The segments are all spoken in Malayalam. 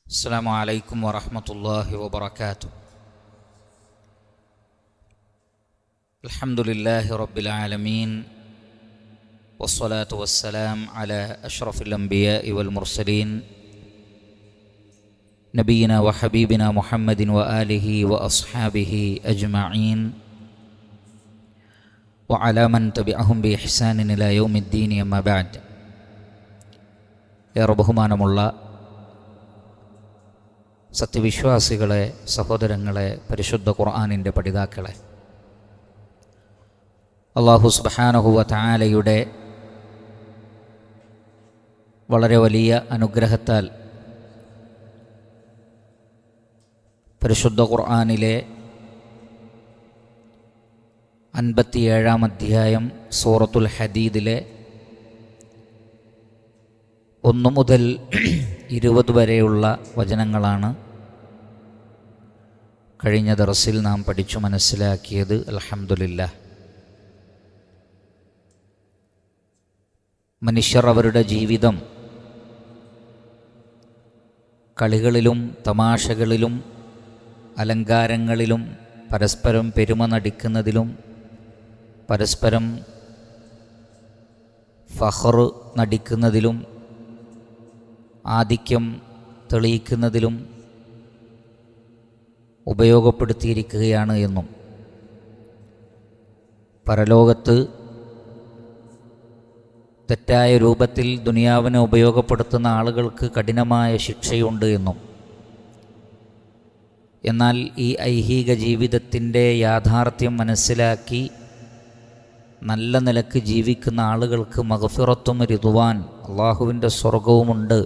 السلام عليكم ورحمة الله وبركاته. الحمد لله رب العالمين، والصلاة والسلام على أشرف الأنبياء والمرسلين نبينا وحبيبنا محمد وآله وأصحابه أجمعين وعلى من تبعهم بإحسان إلى يوم الدين. أما بعد. ഏറെ ബഹുമാനമുള്ള സത്യവിശ്വാസികളെ, സഹോദരങ്ങളെ, പരിശുദ്ധ ഖുർആനിൻ്റെ പഠിതാക്കളെ, അല്ലാഹു സുബ്ഹാനഹു വ തആലയുടെ വളരെ വലിയ അനുഗ്രഹത്താൽ പരിശുദ്ധ ഖുർആനിലെ 57-ാം അധ്യായം സൂറത്തുൽ ഹദീദിലെ 1 മുതൽ 20 വരെയുള്ള വചനങ്ങളാണ് കഴിഞ്ഞ ദർസിൽ നാം പഠിച്ചു മനസ്സിലാക്കിയത്. അൽഹംദുലില്ലാഹ്. മനുഷ്യർ അവരുടെ ജീവിതം കളികളിലും തമാശകളിലും അലങ്കാരങ്ങളിലും പരസ്പരം പെരുമ നടിക്കുന്നതിലും പരസ്പരം ഫഖർ നടിക്കുന്നതിലും ആധിക്യം തെളിയിക്കുന്നതിലും ഉപയോഗപ്പെടുത്തിയിരിക്കുകയാണ് എന്നും പരലോകത്ത് തെറ്റായ രൂപത്തിൽ ദുനിയാവിനെ ഉപയോഗപ്പെടുത്തുന്ന ആളുകൾക്ക് കഠിനമായ ശിക്ഷയുണ്ട് എന്നും, എന്നാൽ ഈ ഐഹിക ജീവിതത്തിൻ്റെ യാഥാർത്ഥ്യം മനസ്സിലാക്കി നല്ല നിലക്ക് ജീവിക്കുന്ന ആളുകൾക്ക് മഗ്ഫിറത്തും റിദ്വാൻ, അള്ളാഹുവിൻ്റെ സ്വർഗവുമുണ്ട്.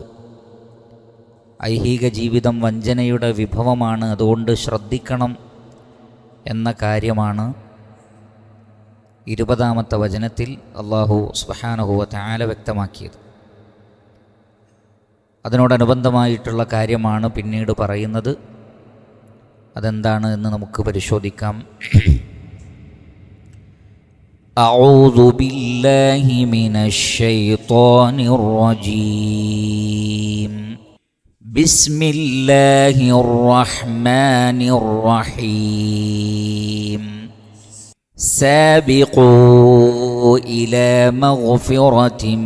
ഐഹിക ജീവിതം വഞ്ചനയുടെ വിഭവമാണ്, അതുകൊണ്ട് ശ്രദ്ധിക്കണം എന്ന കാര്യമാണ് 20-ാമത്തെ വചനത്തിൽ അല്ലാഹു സുബ്ഹാനഹു വ തആല വ്യക്തമാക്കിയത്. അതിനോടനുബന്ധമായിട്ടുള്ള കാര്യമാണ് പിന്നീട് പറയുന്നത്. അതെന്താണ് എന്ന് നമുക്ക് പരിശോധിക്കാം. അഊദു ബില്ലാഹി മിനശ് ശൈത്വാനിർ റജീം. ബിസ്മില്ലാഹിർ റഹ്മാനിർ റഹീം. സാബിഖൂ ഇലാ മഗ്ഫിറതിൻ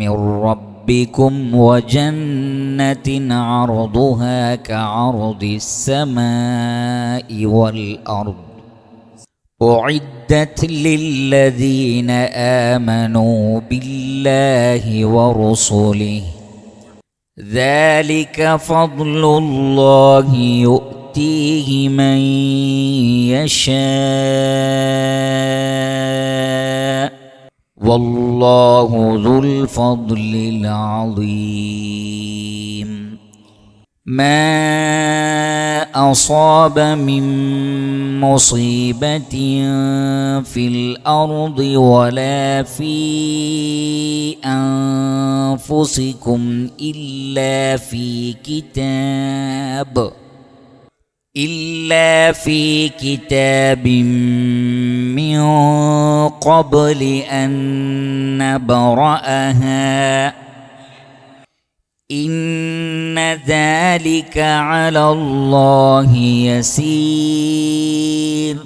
മിർ റബ്ബിക്കും വജന്നത്തിൻ അർദുഹാ കഅർദിസ് സമാഇ വൽ അർദ് ഉഇദ്ദത് ലില്ലദീന ആമനൂ ബില്ലാഹി വറസുലിഹി ذلك فضل الله يؤتيه من يشاء والله ذو الفضل العظيم. ما أصاب من مصيبة في الأرض ولا في أنفسكم إلا في كتاب من قبل أن نبرأها إن ذلك على الله يسير.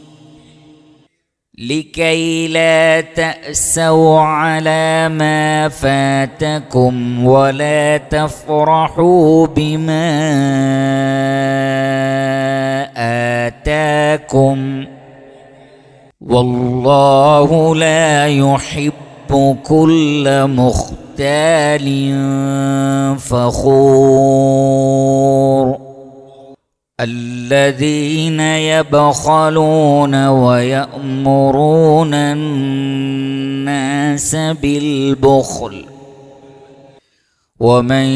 لكي لا تأسوا على ما فاتكم ولا تفرحوا بما آتاكم والله لا يحب كل مختال فخور. الذين يبخلون ويأمرون الناس بالبخل ومن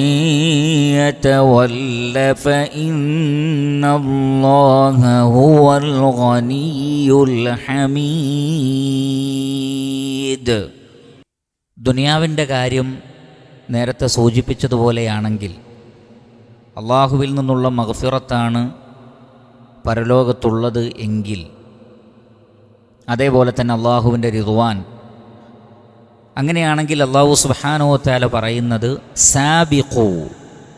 يتول فإن الله هو الغني الحميد. ദുനിയാവിൻ്റെ കാര്യം നേരത്തെ സൂചിപ്പിച്ചതുപോലെയാണെങ്കിൽ അള്ളാഹുവിൽ നിന്നുള്ള മഗ്ഫിറത്താണ് പരലോകത്തുള്ളത് എങ്കിൽ, അതേപോലെ തന്നെ അള്ളാഹുവിൻ്റെ റിദ്വാൻ, അങ്ങനെയാണെങ്കിൽ അല്ലാഹു സുബ്ഹാനഹു വ തആല പറയുന്നത് സാബിഖൂ,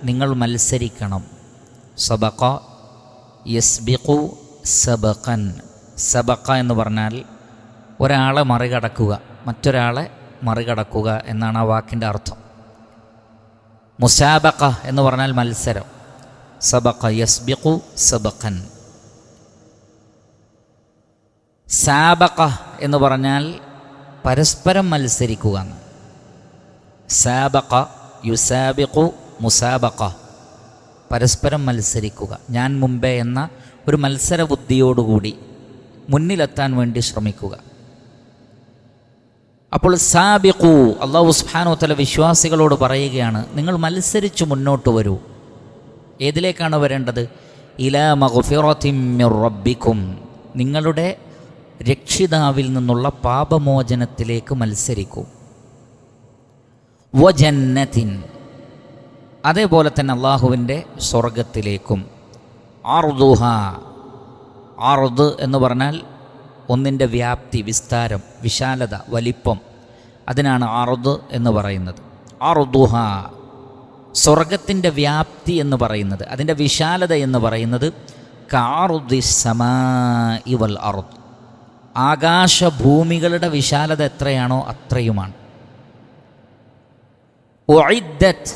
നിങ്ങൾ മത്സരിക്കണം. സബഖ യസ്ബിഖു സബഖൻ. സബഖ എന്ന് പറഞ്ഞാൽ ഒരാളെ മറികടക്കുക, മറ്റൊരാളെ മറികടക്കുക എന്നാണ് ആ വാക്കിൻ്റെ അർത്ഥം. മുസാബഖ എന്ന് പറഞ്ഞാൽ മത്സരം. സബഖ യസ്ബിഖു സബഖൻ. സാബഖ എന്ന് പറഞ്ഞാൽ പരസ്പരം മത്സരിക്കുക. സാബഖ യുസാബിഖു മുസാബഖ, പരസ്പരം മത്സരിക്കുക, ഞാൻ മുമ്പേ എന്ന ഒരു മത്സര ബുദ്ധിയോടുകൂടി മുന്നിലെത്താൻ വേണ്ടി ശ്രമിക്കുക. അപ്പോൾ സാബിഖു, അല്ലാഹു സുബ്ഹാനഹു വ തആല വിശ്വാസികളോട് പറയുകയാണ്, നിങ്ങൾ മത്സരിച്ച് മുന്നോട്ട് വരൂ. ഏതിലേക്കാണ് വരേണ്ടത്? ഇലാ മഗ്ഫിറത്തിൻ മിർ റബ്ബിക്കും, നിങ്ങളുടെ രക്ഷിതാവിൽ നിന്നുള്ള പാപമോചനത്തിലേക്ക് മത്സരിക്കൂ. വജന്നത്തിൻ, അതേപോലെ തന്നെ അള്ളാഹുവിൻ്റെ സ്വർഗത്തിലേക്കും. അർദുഹ, അർദ് എന്ന് പറഞ്ഞാൽ ഒന്നിൻ്റെ വ്യാപ്തി, വിസ്താരം, വിശാലത, വലിപ്പം, അതിനാണ് അർദ് എന്ന് പറയുന്നത്. അർദുഹ, സ്വർഗത്തിൻ്റെ വ്യാപ്തി എന്ന് പറയുന്നത്, അതിൻ്റെ വിശാലത എന്ന് പറയുന്നത് കഅർദിസ് സമാഇ വൽ അർദ്, ആകാശഭൂമികളുടെ വിശാലത എത്രയാണോ അത്രയുമാണ്. ഉഇദ്ദത്,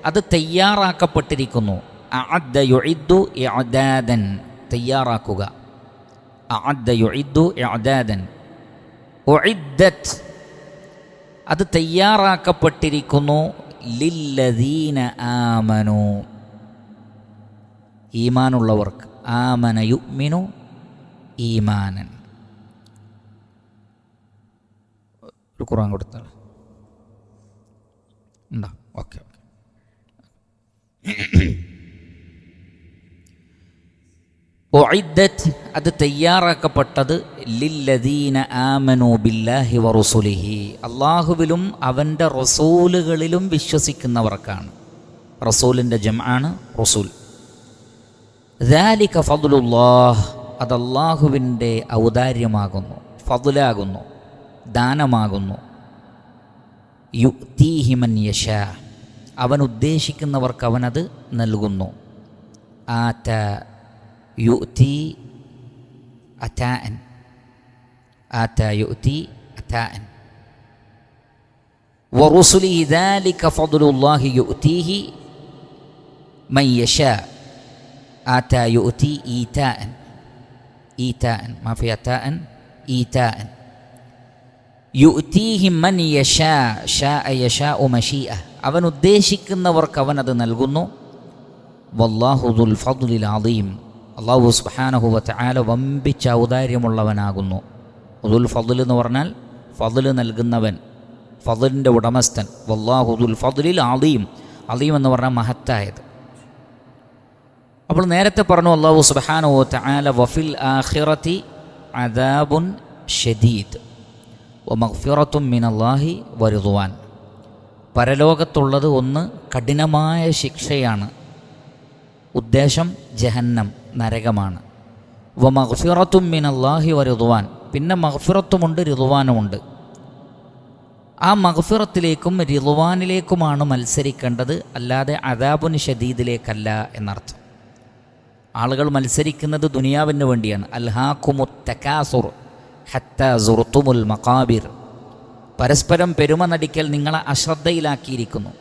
അത് തയ്യാറാക്കപ്പെട്ടിരിക്കുന്നു. അഅദ്ദ യുഇദ്ദു ഇഅദാദൻ, തയ്യാറാക്കുക. അഅദ്ദ യുഇദ്ദു ഇഅദാദൻ. ഉഇദ്ദത്, അത് തയ്യാറാക്കപ്പെട്ടിരിക്കുന്നു. ലില്ലദീന ആമനു, ഈമാനുള്ളവർക്ക്. ആമന യുഅ്മിനു ഈമാനൻ. ഒരു ഖുർആൻ കൊടുത്താൽ ഉണ്ടോ? ഓക്കെ. ഉഇദ്ദത്, അത് തയ്യാറാക്കപ്പെട്ടത് ലില്ലദീന ആമനു ബില്ലാഹി വറസൂലിഹി, അള്ളാഹുവിലും അവൻ്റെ റസൂലുകളിലും വിശ്വസിക്കുന്നവർക്കാണ്. റസൂലിൻ്റെ ജംആണ് റസൂൽ. ദാലിക ഫദ്ലുല്ലാഹ്, അത് അള്ളാഹുവിൻ്റെ ഔദാര്യമാകുന്നു, ഫദ്ലാകുന്നു, ദാനമാകുന്നു. യുഅ്തീഹി മൻ യശാ, അവൻ ഉദ്ദേശിക്കുന്നവർക്ക് അവനത് നൽകുന്നു. ആത യുഅ്തി അതാഅൻ, ആത യുഅ്തി അതാഅൻ. വറുസുലിഹി ദാലിക ഫദ്ലുല്ലാഹി യുഅ്തീഹി മൻ യശാ. ആത യുഅ്തി ഈതാഅൻ, ഈതാഅൻ മാ ഫി അതാഅൻ, ഈതാഅൻ. യുഅ്തീഹി മൻ യശാ, ശാഅ യശാഉ മശീഅ, അവൻ ഉദ്ദേശിക്കുന്നവർക്ക് അവനത് നൽകുന്നു. വല്ലാഹു ദുൽ ഫദ്ലിൽ അദീം, അല്ലാഹു സുബ്ഹാനഹു വ തആല വമ്പിച്ച ഔദാര്യമുള്ളവനാകുന്നു. ദുൽ ഫദ്ൽ എന്ന് പറഞ്ഞാൽ ഫദ്ൽ നൽകുന്നവൻ, ഫദ്ലിൻ്റെ ഉടമസ്ഥൻ. വല്ലാഹു ദുൽ ഫദ്ലിൽ അദീം, അദീം എന്ന് പറഞ്ഞാൽ മഹത്തായത്. അപ്പോൾ നേരത്തെ പറഞ്ഞു അല്ലാഹു സുബ്ഹാനഹു വ തആല വഫിൽ ആഖിറതി അദാബുൻ ഷദീദ് വമഗ്ഫിറത്തും മിനല്ലാഹി വറിദ്വാൻ. പരലോകത്തുള്ളത് ഒന്ന് കഠിനമായ ശിക്ഷയാണ്, ഉദ്ദേശം ജഹന്നം, നരകമാണ്. വമഗ്ഫിറത്തും മിനല്ലാഹി വറിദ്വാൻ, പിന്നെ മഗ്ഫിറത്തുമുണ്ട് റിദ്വാനുമുണ്ട്. ആ മഗ്ഫിറത്തിലേക്കും റിദ്വാനിലേക്കുമാണ് മത്സരിക്കേണ്ടത്, അല്ലാതെ അദാബുൻ ഷദീദിലേക്കല്ല എന്നർത്ഥം. ആളുകൾ മത്സരിക്കുന്നത് ദുനിയാവിന് വേണ്ടിയാണ്. അൽഹാക്കുമുത് തകാസുർ ഹത്താ സുർത്തുമുൽ മഖാബിർ, പരസ്പരം പെരുമ നടിക്കൽ നിങ്ങളെ അശ്രദ്ധയിലാക്കിയിരിക്കുന്നു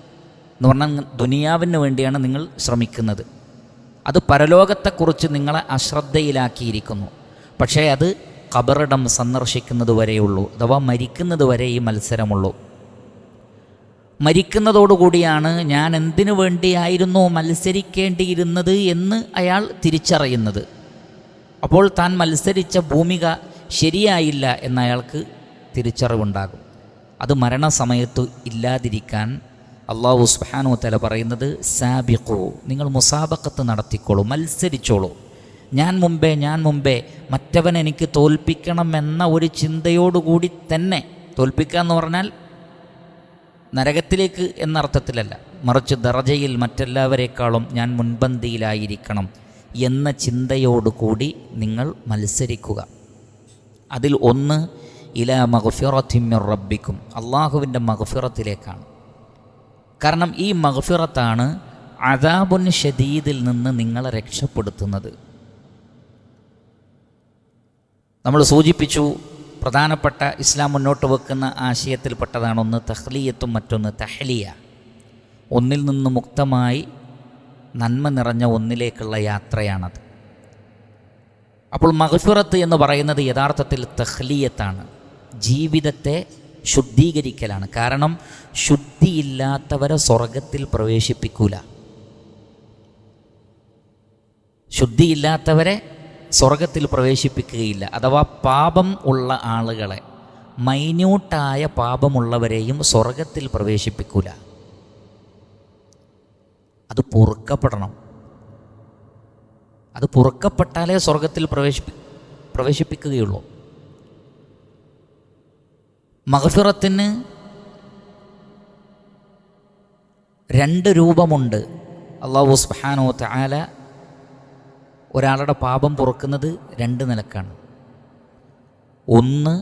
എന്ന് പറഞ്ഞാൽ ദുനിയാവിന് വേണ്ടിയാണ് നിങ്ങൾ ശ്രമിക്കുന്നത്. അത് പരലോകത്തെക്കുറിച്ച് നിങ്ങളെ അശ്രദ്ധയിലാക്കിയിരിക്കുന്നു. പക്ഷേ അത് ഖബറിടം സന്ദർശിക്കുന്നത് വരെയുള്ളൂ, അഥവാ മരിക്കുന്നത് വരെ ഈ മത്സരമുള്ളൂ. മരിക്കുന്നതോടുകൂടിയാണ് ഞാൻ എന്തിനു വേണ്ടിയായിരുന്നു മത്സരിക്കേണ്ടിയിരുന്നത് എന്ന് അയാൾ തിരിച്ചറിയുന്നത്. അപ്പോൾ താൻ മത്സരിച്ച ഭൂമിക ശരിയായില്ല എന്നയാൾക്ക് തിരിച്ചറിവുണ്ടാകും. അത് മരണസമയത്ത് ഇല്ലാതിരിക്കാൻ അല്ലാഹു സുബ്ഹാനഹു വ തആല പറയുന്നത് സാബിഖു, നിങ്ങൾ മുസാബഖത്ത് നടത്തിക്കോളൂ, മത്സരിച്ചോളൂ. ഞാൻ മുമ്പേ മറ്റവൻ എനിക്ക് തോൽപ്പിക്കണമെന്ന ഒരു ചിന്തയോടുകൂടി തന്നെ, തോൽപ്പിക്കുക എന്ന് പറഞ്ഞാൽ നരകത്തിലേക്ക് എന്നർത്ഥത്തിലല്ല, മറിച്ച് ദറജയിൽ മറ്റെല്ലാവരേക്കാളും ഞാൻ മുൻപന്തിയിലായിരിക്കണം എന്ന ചിന്തയോടുകൂടി നിങ്ങൾ മത്സരിക്കുക. അതിൽ ഒന്ന് ഇലാ മഗ്ഫിറത്തിൻ മിർ റബ്ബിക്കും, അള്ളാഹുവിൻ്റെ മഗ്ഫിറത്തിലേക്കാണ്. കാരണം ഈ മഗ്ഫിറത്താണ് അദാബുൻ ഷദീദിൽ നിന്ന് നിങ്ങളെ രക്ഷപ്പെടുത്തുന്നത്. നമ്മൾ സൂചിപ്പിച്ചു, പ്രധാനപ്പെട്ട ഇസ്ലാം മുന്നോട്ട് വെക്കുന്ന ആശയത്തിൽപ്പെട്ടതാണ് ഒന്ന് തഹ്ലിയത്തും മറ്റൊന്ന് തഹ്ലിയ. ഒന്നിൽ നിന്ന് മുക്തമായി നന്മ നിറഞ്ഞ ഒന്നിലേക്കുള്ള യാത്രയാണത്. അപ്പോൾ മഗ്ഫിറത്ത് എന്ന് പറയുന്നത് യഥാർത്ഥത്തിൽ തഹ്ലിയത്താണ്, ജീവിതത്തെ ശുദ്ധീകരിക്കലാണ്. കാരണം ശുദ്ധിയില്ലാത്തവരെ സ്വർഗത്തിൽ പ്രവേശിപ്പിക്കൂല. ശുദ്ധിയില്ലാത്തവരെ സ്വർഗത്തിൽ പ്രവേശിപ്പിക്കുകയില്ല. അഥവാ പാപം ഉള്ള ആളുകളെ, മൈന്യൂട്ടായ പാപമുള്ളവരെയും സ്വർഗത്തിൽ പ്രവേശിപ്പിക്കൂല. അത് പൊറുക്കപ്പെടണം. അത് പൊറുക്കപ്പെട്ടാലേ സ്വർഗത്തിൽ പ്രവേശിപ്പിക്കുകയുള്ളൂ. മഗ്ഫിറത്തിന് 2 രൂപമുണ്ട്. അല്ലാഹു സുബ്ഹാനഹു വ തആല ഒരാളുടെ പാപം പൊറുക്കുന്നത് 2 നിലക്കാണ്. ഒന്ന്,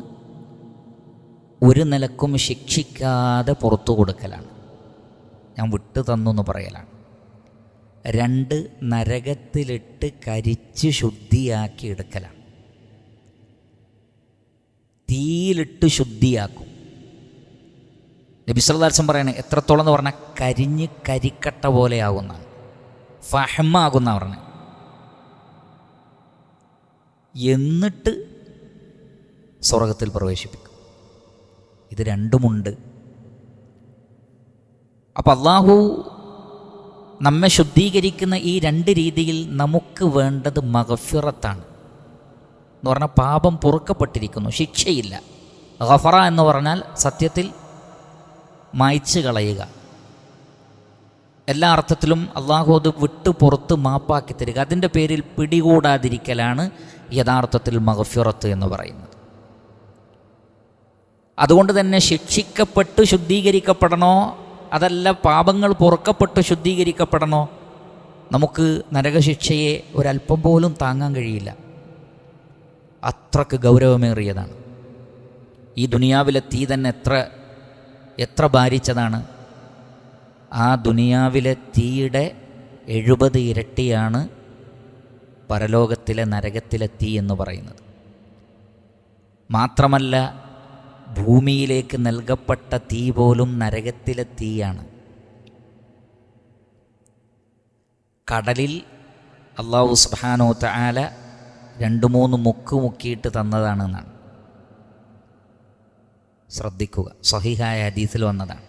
ഒരു നിലക്കും ശിക്ഷിക്കാതെ പുറത്തു കൊടുക്കലാണ്, ഞാൻ വിട്ടു തന്നു എന്ന് പറയലാണ്. 2, നരകത്തിലിട്ട് കരിച്ച് ശുദ്ധിയാക്കി എടുക്കലാണ്, തീയിലിട്ട് ശുദ്ധിയാക്കും. നബി സല്ലല്ലാഹു അലൈഹി വസല്ലം പറയണേ എത്രത്തോളം എന്ന് പറഞ്ഞാൽ കരിഞ്ഞ് കരിക്കട്ട പോലെ ആകുന്നതാണ്, ഫഹ്മാകുന്ന പറഞ്ഞത്. എന്നിട്ട് സ്വർഗത്തിൽ പ്രവേശിപ്പിക്കും. ഇത് രണ്ടുമുണ്ട്. അപ്പം അള്ളാഹു നമ്മെ ശുദ്ധീകരിക്കുന്ന ഈ 2 രീതിയിൽ നമുക്ക് വേണ്ടത് മഗ്ഫിറത്താണ്. എന്ന് പറഞ്ഞാൽ പാപം പൊറുക്കപ്പെട്ടിരിക്കുന്നു, ശിക്ഷയില്ല. ഗഫറ എന്ന് പറഞ്ഞാൽ സത്യത്തിൽ മായ്ച്ചു കളയുക. എല്ലാ അർത്ഥത്തിലും അള്ളാഹു അത് വിട്ടു പുറത്ത് മാപ്പാക്കി തരിക. അതിൻ്റെ പേരിൽ പിടികൂടാതിരിക്കലാണ് യഥാർത്ഥത്തിൽ മഗ്ഫിറത്ത് എന്ന് പറയുന്നത്. അതുകൊണ്ട് തന്നെ ശിക്ഷിക്കപ്പെട്ട് ശുദ്ധീകരിക്കപ്പെടണോ അതല്ല പാപങ്ങൾ പൊറുക്കപ്പെട്ട് ശുദ്ധീകരിക്കപ്പെടണോ? നമുക്ക് നരകശിക്ഷയെ ഒരല്പം പോലും താങ്ങാൻ കഴിയില്ല, അത്രക്ക് ഗൗരവമേറിയതാണ്. ഈ ദുനിയാവിലെ തീ തന്നെ എത്ര ഭാരിച്ചതാണ്. ആ ദുനിയാവിലെ തീയുടെ 70 ഇരട്ടിയാണ് പരലോകത്തിലെ നരകത്തിലെ തീ എന്ന് പറയുന്നത്. മാത്രമല്ല, ഭൂമിയിലേക്ക് നൽകപ്പെട്ട തീ പോലും നരകത്തിലെ തീയാണ്. കടലിൽ അല്ലാഹു സുബ്ഹാനഹു വ തആല 2-3 മുക്കിയിട്ട് തന്നതാണെന്നാണ്. ശ്രദ്ധിക്കുക, സ്വഹീഹായ ഹദീസിൽ വന്നതാണ്.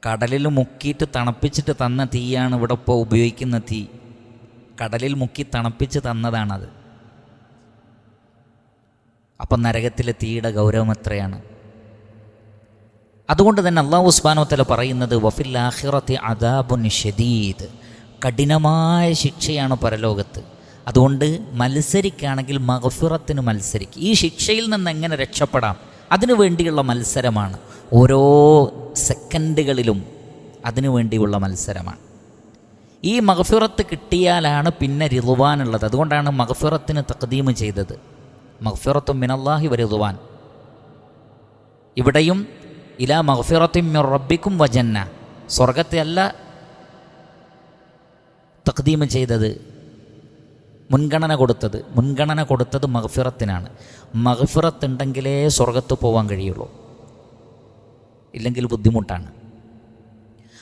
കടലിൽ മുക്കിയിട്ട് തണുപ്പിച്ചിട്ട് തന്ന തീയാണ് ഇവിടെ ഇപ്പോൾ ഉപയോഗിക്കുന്ന തീ. കടലിൽ മുക്കി തണുപ്പിച്ച് തന്നതാണത്. അപ്പം നരകത്തിലെ തീയുടെ ഗൗരവം എത്രയാണ്. അതുകൊണ്ട് തന്നെ അല്ലാഹു സുബ്ഹാനഹു വ തആല പറയുന്നത് വഫിൽ ആഖിറതി അദാബുൻ ഷദീദ്, കഠിനമായ ശിക്ഷയാണ് പരലോകത്ത്. അതുകൊണ്ട് മത്സരിക്കുകയാണെങ്കിൽ മഗ്ഫിറത്തിന് മത്സരിക്കുക. ഈ ശിക്ഷയിൽ നിന്ന് എങ്ങനെ രക്ഷപ്പെടാം, അതിനു വേണ്ടിയുള്ള മത്സരമാണ്. ഓരോ സെക്കൻഡുകളിലും അതിനു വേണ്ടിയുള്ള മത്സരമാണ്. ഈ മഗ്ഫിറത്ത് കിട്ടിയാലാണ് പിന്നെ റിദ്വാനുള്ളത്. അതുകൊണ്ടാണ് മഗ്ഫിറത്തിന് തഖ്ദീം ചെയ്തത്. മഗ്ഫിറത്തും മിനല്ലാഹി വ റിദ്വാൻ. ഇവിടെയും ഇലാ മഗ്ഫിറത്തിൻ മിർ റബ്ബിക്കും വ ജന്ന, സ്വർഗത്തെ അല്ല തഖ്ദീം ചെയ്തത്, മുൻഗണന കൊടുത്തത് മഗ്ഫിറത്തിനാണ്. മഗ്ഫിറത്ത് ഉണ്ടെങ്കിലേ സ്വർഗത്ത് പോകാൻ കഴിയുള്ളൂ, ഇല്ലെങ്കിൽ ബുദ്ധിമുട്ടാണ്.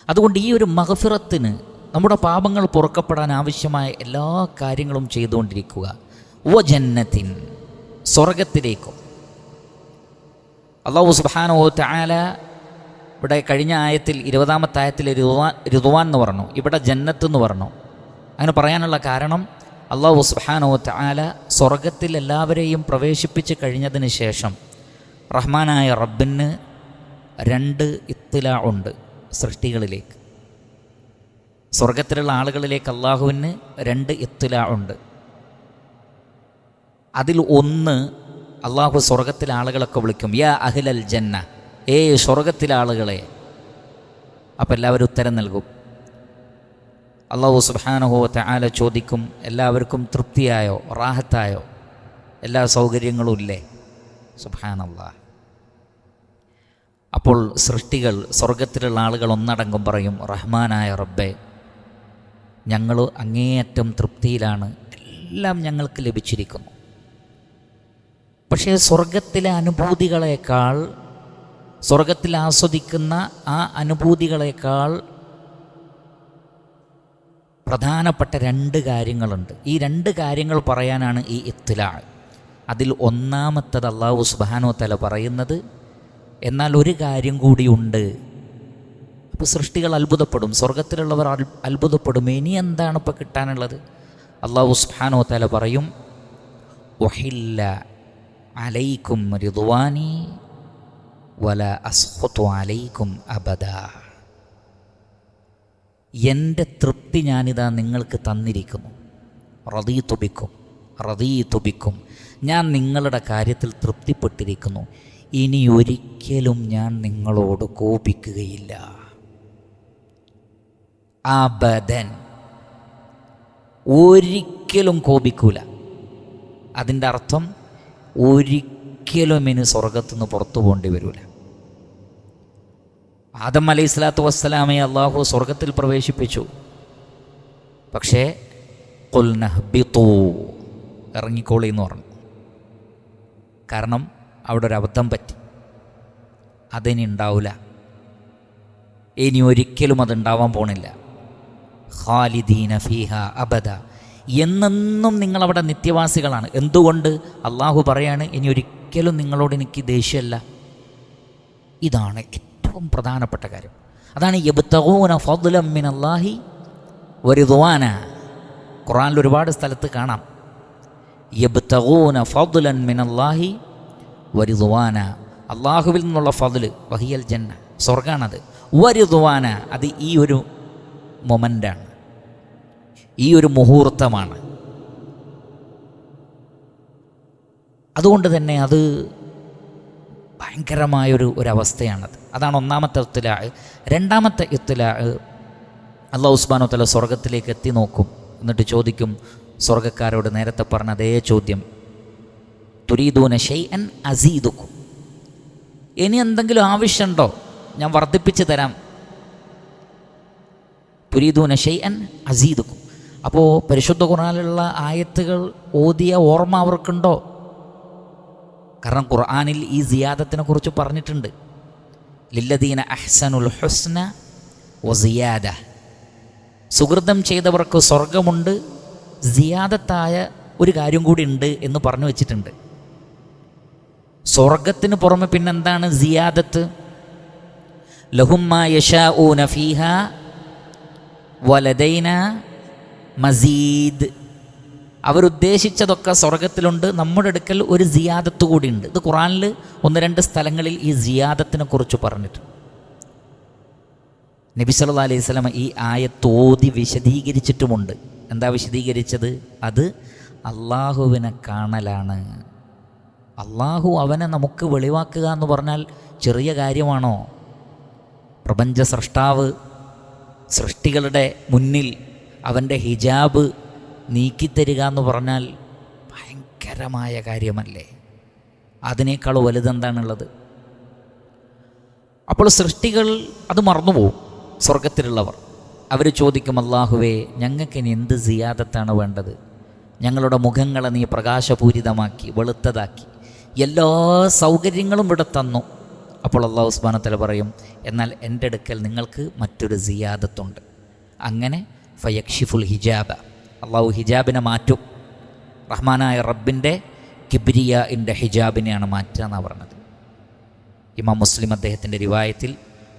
അതുകൊണ്ട് ഈ ഒരു മഗ്ഫിറത്തിന്, നമ്മുടെ പാപങ്ങൾ പൊറുക്കപ്പെടാൻ ആവശ്യമായ എല്ലാ കാര്യങ്ങളും ചെയ്തുകൊണ്ടിരിക്കുക. വ ജന്നത്തിൻ, സ്വർഗത്തിലേക്കും. അല്ലാഹു സുബ്ഹാനഹു വ തആല ഇവിടെ കഴിഞ്ഞ ആയത്തിൽ 20-ാമത്തെ ആയത്തിൽ റിദ്വാൻ എന്ന് പറഞ്ഞു, ഇവിടെ ജന്നത്ത് എന്ന് പറഞ്ഞു. അങ്ങനെ പറയാനുള്ള കാരണം അല്ലാഹു സുബ്ഹാനഹു വ തആല സ്വർഗത്തിൽ എല്ലാവരെയും പ്രവേശിപ്പിച്ച് കഴിഞ്ഞതിന് ശേഷം റഹ്മാനായ റബ്ബിന് 2 ഇത്തിലാ ഉണ്ട് സൃഷ്ടികളിലേക്ക്. സ്വർഗത്തിലുള്ള ആളുകളിലേക്ക് അള്ളാഹുവിന് 2 ഇത്തിലാ ഉണ്ട്. അതിൽ ഒന്ന്, അള്ളാഹു സ്വർഗത്തിലെ ആളുകളൊക്കെ വിളിക്കും യാ അഹ്ലൽ ജന്ന, സ്വർഗത്തിലെ ആളുകളെ. അപ്പം എല്ലാവരും ഉത്തരം നൽകും. അല്ലാഹു സുബ്ഹാനഹു വ തആല ചോദിക്കും, എല്ലാവർക്കും തൃപ്തിയായോ, റാഹത്തായോ, എല്ലാ സൗകര്യങ്ങളും ഇല്ലേ? സുബ്ഹാനല്ലാഹ്. അപ്പോൾ അപ്പോൾ സൃഷ്ടികൾ, സ്വർഗത്തിലുള്ള ആളുകൾ ഒന്നടങ്കം പറയും, റഹ്മാനായ റബ്ബേ, ഞങ്ങൾ അങ്ങേയറ്റം തൃപ്തിയിലാണ്, എല്ലാം ഞങ്ങൾക്ക് ലഭിച്ചിരിക്കുന്നു. പക്ഷേ സ്വർഗത്തിലെ അനുഭൂതികളേക്കാൾ, സ്വർഗത്തിൽ ആസ്വദിക്കുന്ന ആ അനുഭൂതികളേക്കാൾ പ്രധാനപ്പെട്ട 2 കാര്യങ്ങളുണ്ട്. ഈ 2 കാര്യങ്ങൾ പറയാനാണ് ഈ ഇത്തിലാ. അതിൽ ഒന്നാമത്തത് അല്ലാഹു സുബ്ഹാനഹു വ തആല പറയുന്നത്, എന്നാൽ ഒരു കാര്യം കൂടിയുണ്ട്. അപ്പോൾ സൃഷ്ടികൾ അത്ഭുതപ്പെടും, സ്വർഗത്തിലുള്ളവർ അത്ഭുതപ്പെടും, ഇനി എന്താണ് ഇപ്പോൾ കിട്ടാനുള്ളത്? അല്ലാഹു സുബ്ഹാനഹു വ തആല പറയും, ഉഹില്ല അലൈക്കും റിദ്വാനി വല അസ്ഖുതു അലൈക്കും അബദാ. എൻ്റെ തൃപ്തി ഞാനിതാ നിങ്ങൾക്ക് തന്നിരിക്കുന്നു. റദീതു ബിക്കും, ഞാൻ നിങ്ങളുടെ കാര്യത്തിൽ തൃപ്തിപ്പെട്ടിരിക്കുന്നു, ഇനി ഒരിക്കലും ഞാൻ നിങ്ങളോട് കോപിക്കുകയില്ല. അബദൻ, ഒരിക്കലും കോപിക്കൂല. അതിൻ്റെ അർത്ഥം ഒരിക്കലും ഇനി സ്വർഗത്തുനിന്ന് പുറത്തു പോകേണ്ടി വരില്ല. ആദം അലൈഹിസ്സലാത്തു വസ്സലാമയെ അള്ളാഹു സ്വർഗത്തിൽ പ്രവേശിപ്പിച്ചു. പക്ഷേ ഖുൽനഹ്ബിതു, ഇറങ്ങിക്കോളി എന്ന് പറഞ്ഞു. കാരണം അവിടെ ഒരു അബദ്ധം പറ്റി, അതിനി ഉണ്ടാവില്ല, ഇനി ഒരിക്കലും അതുണ്ടാവാൻ പോണില്ല. ഖാലിദീന ഫീഹ അബദ, എന്നെന്നും നിങ്ങളവിടെ നിത്യവാസികളാണ്. എന്തുകൊണ്ട്? അള്ളാഹു പറയാണ്, ഇനി ഒരിക്കലും നിങ്ങളോട് എനിക്ക് ദേഷ്യമല്ല. ഇതാണ് ഏറ്റവും പ്രധാനപ്പെട്ട കാര്യം. അതാണ് യബ്തഗൂന ഫദ്ലൻ മിനല്ലാഹി വറിദ്വാന. ഖുർആനിൽ ഒരുപാട് സ്ഥലത്ത് കാണാം, യബ്തഗൂന ഫദ്ലൻ മിനല്ലാഹി വറിദ്വാന, അള്ളാഹുവിൽ നിന്നുള്ള ഫദ്ല്, വഹിയൽ ജന്ന, സ്വർഗാണത്. വറിദ്വാന, അത് ഈ ഒരു മൊമെൻ്റാണ്, ഈ ഒരു മുഹൂർത്തമാണ്. അതുകൊണ്ട് തന്നെ അത് ഭയങ്കരമായൊരവസ്ഥയാണത്. അതാണ് ഒന്നാമത്തെ ഇത്തിലാ. രണ്ടാമത്തെ ഇത്തിലാ, അല്ലാഹു സുബ്ഹാനഹു വ തആല സ്വർഗത്തിലേക്ക് എത്തി നോക്കും. എന്നിട്ട് ചോദിക്കും സ്വർഗക്കാരോട് നേരത്തെ പറഞ്ഞ അതേ ചോദ്യം, തുരീദൂന ഷൈഅൻ അസീദുക്കും, ഇനി എന്തെങ്കിലും ആവശ്യമുണ്ടോ? ഞാൻ വർദ്ധിപ്പിച്ച് തരാം. തുരീദൂന ഷൈഅൻ അസീദുക്കും. അപ്പോൾ പരിശുദ്ധ ഖുർആനിലുള്ള ആയത്തുകൾ ഓതിയ ഓർമ്മ അവർക്കുണ്ടോ? കാരണം ഖുർആനിൽ ഈ സിയാദത്തിനെ കുറിച്ച് പറഞ്ഞിട്ടുണ്ട്. ലില്ലദീന അഹ്സനുൽ ഹുസ്ന വസിയാദ, സുകൃതം ചെയ്തവർക്ക് സ്വർഗമുണ്ട്, സിയാദത്തായ ഒരു കാര്യം കൂടി ഉണ്ട് എന്ന് പറഞ്ഞു വച്ചിട്ടുണ്ട്. സ്വർഗത്തിന് പുറമെ പിന്നെന്താണ് സിയാദത്ത്? ലഹും മാ യശാഊന ഫീഹാ വലദൈന മസീദ്, അവരുദ്ദേശിച്ചതൊക്കെ സ്വർഗത്തിലുണ്ട്, നമ്മുടെ അടുക്കൽ ഒരു സിയാദത്ത് കൂടിയുണ്ട്. ഇത് ഖുർആനിൽ 1-2 സ്ഥലങ്ങളിൽ ഈ സിയാദത്തിനെ കുറിച്ച് പറഞ്ഞിട്ടുണ്ട്. നബി സല്ലല്ലാഹു അലൈഹി വസല്ലം ഈ ആയത്ത് ഓതി വിശദീകരിച്ചിട്ടുമുണ്ട്. എന്താ വിശദീകരിച്ചത്? അത് അള്ളാഹുവിനെ കാണലാണ്. അള്ളാഹു അവനെ നമുക്ക് വെളിവാക്കുക എന്ന് പറഞ്ഞാൽ ചെറിയ കാര്യമാണോ? പ്രപഞ്ച സൃഷ്ടാവ് സൃഷ്ടികളുടെ മുന്നിൽ അവൻ്റെ ഹിജാബ് നീക്കിത്തരിക എന്ന് പറഞ്ഞാൽ ഭയങ്കരമായ കാര്യമല്ലേ? അതിനേക്കാൾ വലുതെന്താണുള്ളത്? അപ്പോൾ സൃഷ്ടികൾ അത് മറന്നുപോകും. സ്വർഗത്തിലുള്ളവർ അവർ ചോദിക്കും, അല്ലാഹുവേ, ഞങ്ങൾക്കിനി എന്ത് സിയാദത്താണ് വേണ്ടത്? ഞങ്ങളുടെ മുഖങ്ങളെ നീ പ്രകാശപൂരിതമാക്കി, വെളുത്തതാക്കി, എല്ലാ സൗകര്യങ്ങളും ഇവിടെ തന്നു. അപ്പോൾ അല്ലാഹു സുബ്ഹാനഹു വ തആല പറയും, എന്നാൽ എൻ്റെ അടുക്കൽ നിങ്ങൾക്ക് മറ്റൊരു സിയാദത്തുണ്ട്. അങ്ങനെ ഫയക്ഷിഫുൽ ഹിജാബ, അള്ളാഹു ഹിജാബിനെ മാറ്റും. റഹ്മാനായ റബ്ബിൻ്റെ കിബ്രിയാഇൻ്റെ ഹിജാബിനെയാണ് മാറ്റുക എന്നാണ് പറഞ്ഞത്. ഇമാം മുസ്ലിം അദ്ദേഹത്തിൻ്റെ റിവായത്തിൽ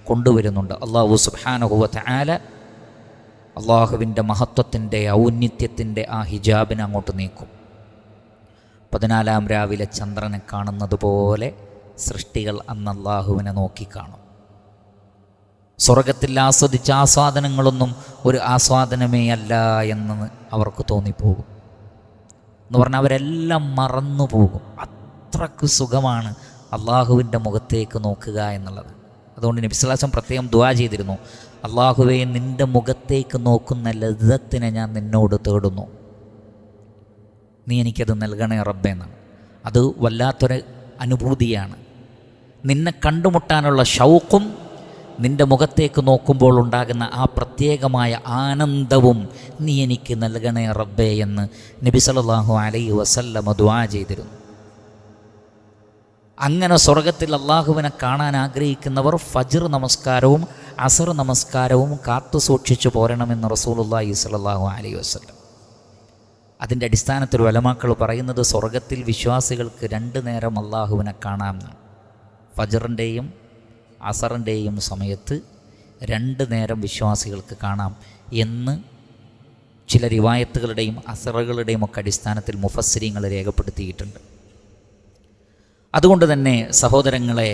കൊണ്ടുവരുന്നുണ്ട്. അല്ലാഹു സുബ്ഹാനഹു വ തആല അള്ളാഹുവിൻ്റെ മഹത്വത്തിൻ്റെ ഔന്നിത്യത്തിൻ്റെ ആ ഹിജാബിനെ അങ്ങോട്ട് നീക്കും. 14-ാം രാവിലെ ചന്ദ്രനെ കാണുന്നത് പോലെ സൃഷ്ടികൾ അന്ന് അള്ളാഹുവിനെ നോക്കിക്കാണും. സ്വർഗത്തിൽ ആസ്വദിച്ച ആസ്വാദനങ്ങളൊന്നും ഒരു ആസ്വാദനമേ അല്ല എന്ന് അവർക്ക് തോന്നിപ്പോകും. എന്ന് പറഞ്ഞാൽ അവരെല്ലാം മറന്നു പോകും. അത്രക്ക് സുഖമാണ് അള്ളാഹുവിൻ്റെ മുഖത്തേക്ക് നോക്കുക എന്നുള്ളത്. അതുകൊണ്ട് നബി സ്വല്ലല്ലാഹു അലൈഹി വസല്ലം പ്രത്യേകം ദുആ ചെയ്തിരുന്നു, അള്ളാഹുവേ, നിൻ്റെ മുഖത്തേക്ക് നോക്കുന്ന ലദ്ദത്തിനെ ഞാൻ നിന്നോട് തേടുന്നു, നീ എനിക്കത് നൽകണേ റബ്ബേ എന്നാണ്. അത് വല്ലാത്തൊരു അനുഭൂതിയാണ്. നിന്നെ കണ്ടുമുട്ടാനുള്ള ഷൗക്കും നിൻ്റെ മുഖത്തേക്ക് നോക്കുമ്പോൾ ഉണ്ടാകുന്ന ആ പ്രത്യേകമായ ആനന്ദവും നീ എനിക്ക് നൽകണേ റബ്ബേ എന്ന് നബി സല്ലല്ലാഹു അലൈഹി വസല്ലമ ദുആ ചെയ്തിരുന്നു. അങ്ങനെ സ്വർഗത്തിൽ അള്ളാഹുവിനെ കാണാൻ ആഗ്രഹിക്കുന്നവർ ഫജ്ർ നമസ്കാരവും അസർ നമസ്കാരവും കാത്തു സൂക്ഷിച്ചു പോരണമെന്ന് റസൂലുള്ളാഹി സ്വല്ലല്ലാഹു അലൈഹി വസല്ലം. അതിൻ്റെ അടിസ്ഥാനത്തിൽ ഉലമാക്കൾ പറയുന്നത് സ്വർഗത്തിൽ വിശ്വാസികൾക്ക് 2 നേരം അള്ളാഹുവിനെ കാണാമെന്നാണ്. ഫജ്റിൻ്റെയും അസറിൻ്റെയും സമയത്ത് 2 നേരം വിശ്വാസികൾക്ക് കാണാം എന്ന് ചില റിവായത്തുകളുടെയും അസറുകളുടെയും ഒക്കെ അടിസ്ഥാനത്തിൽ മുഫസ്സിരീങ്ങൾ രേഖപ്പെടുത്തിയിട്ടുണ്ട്. അതുകൊണ്ട് തന്നെ സഹോദരങ്ങളെ,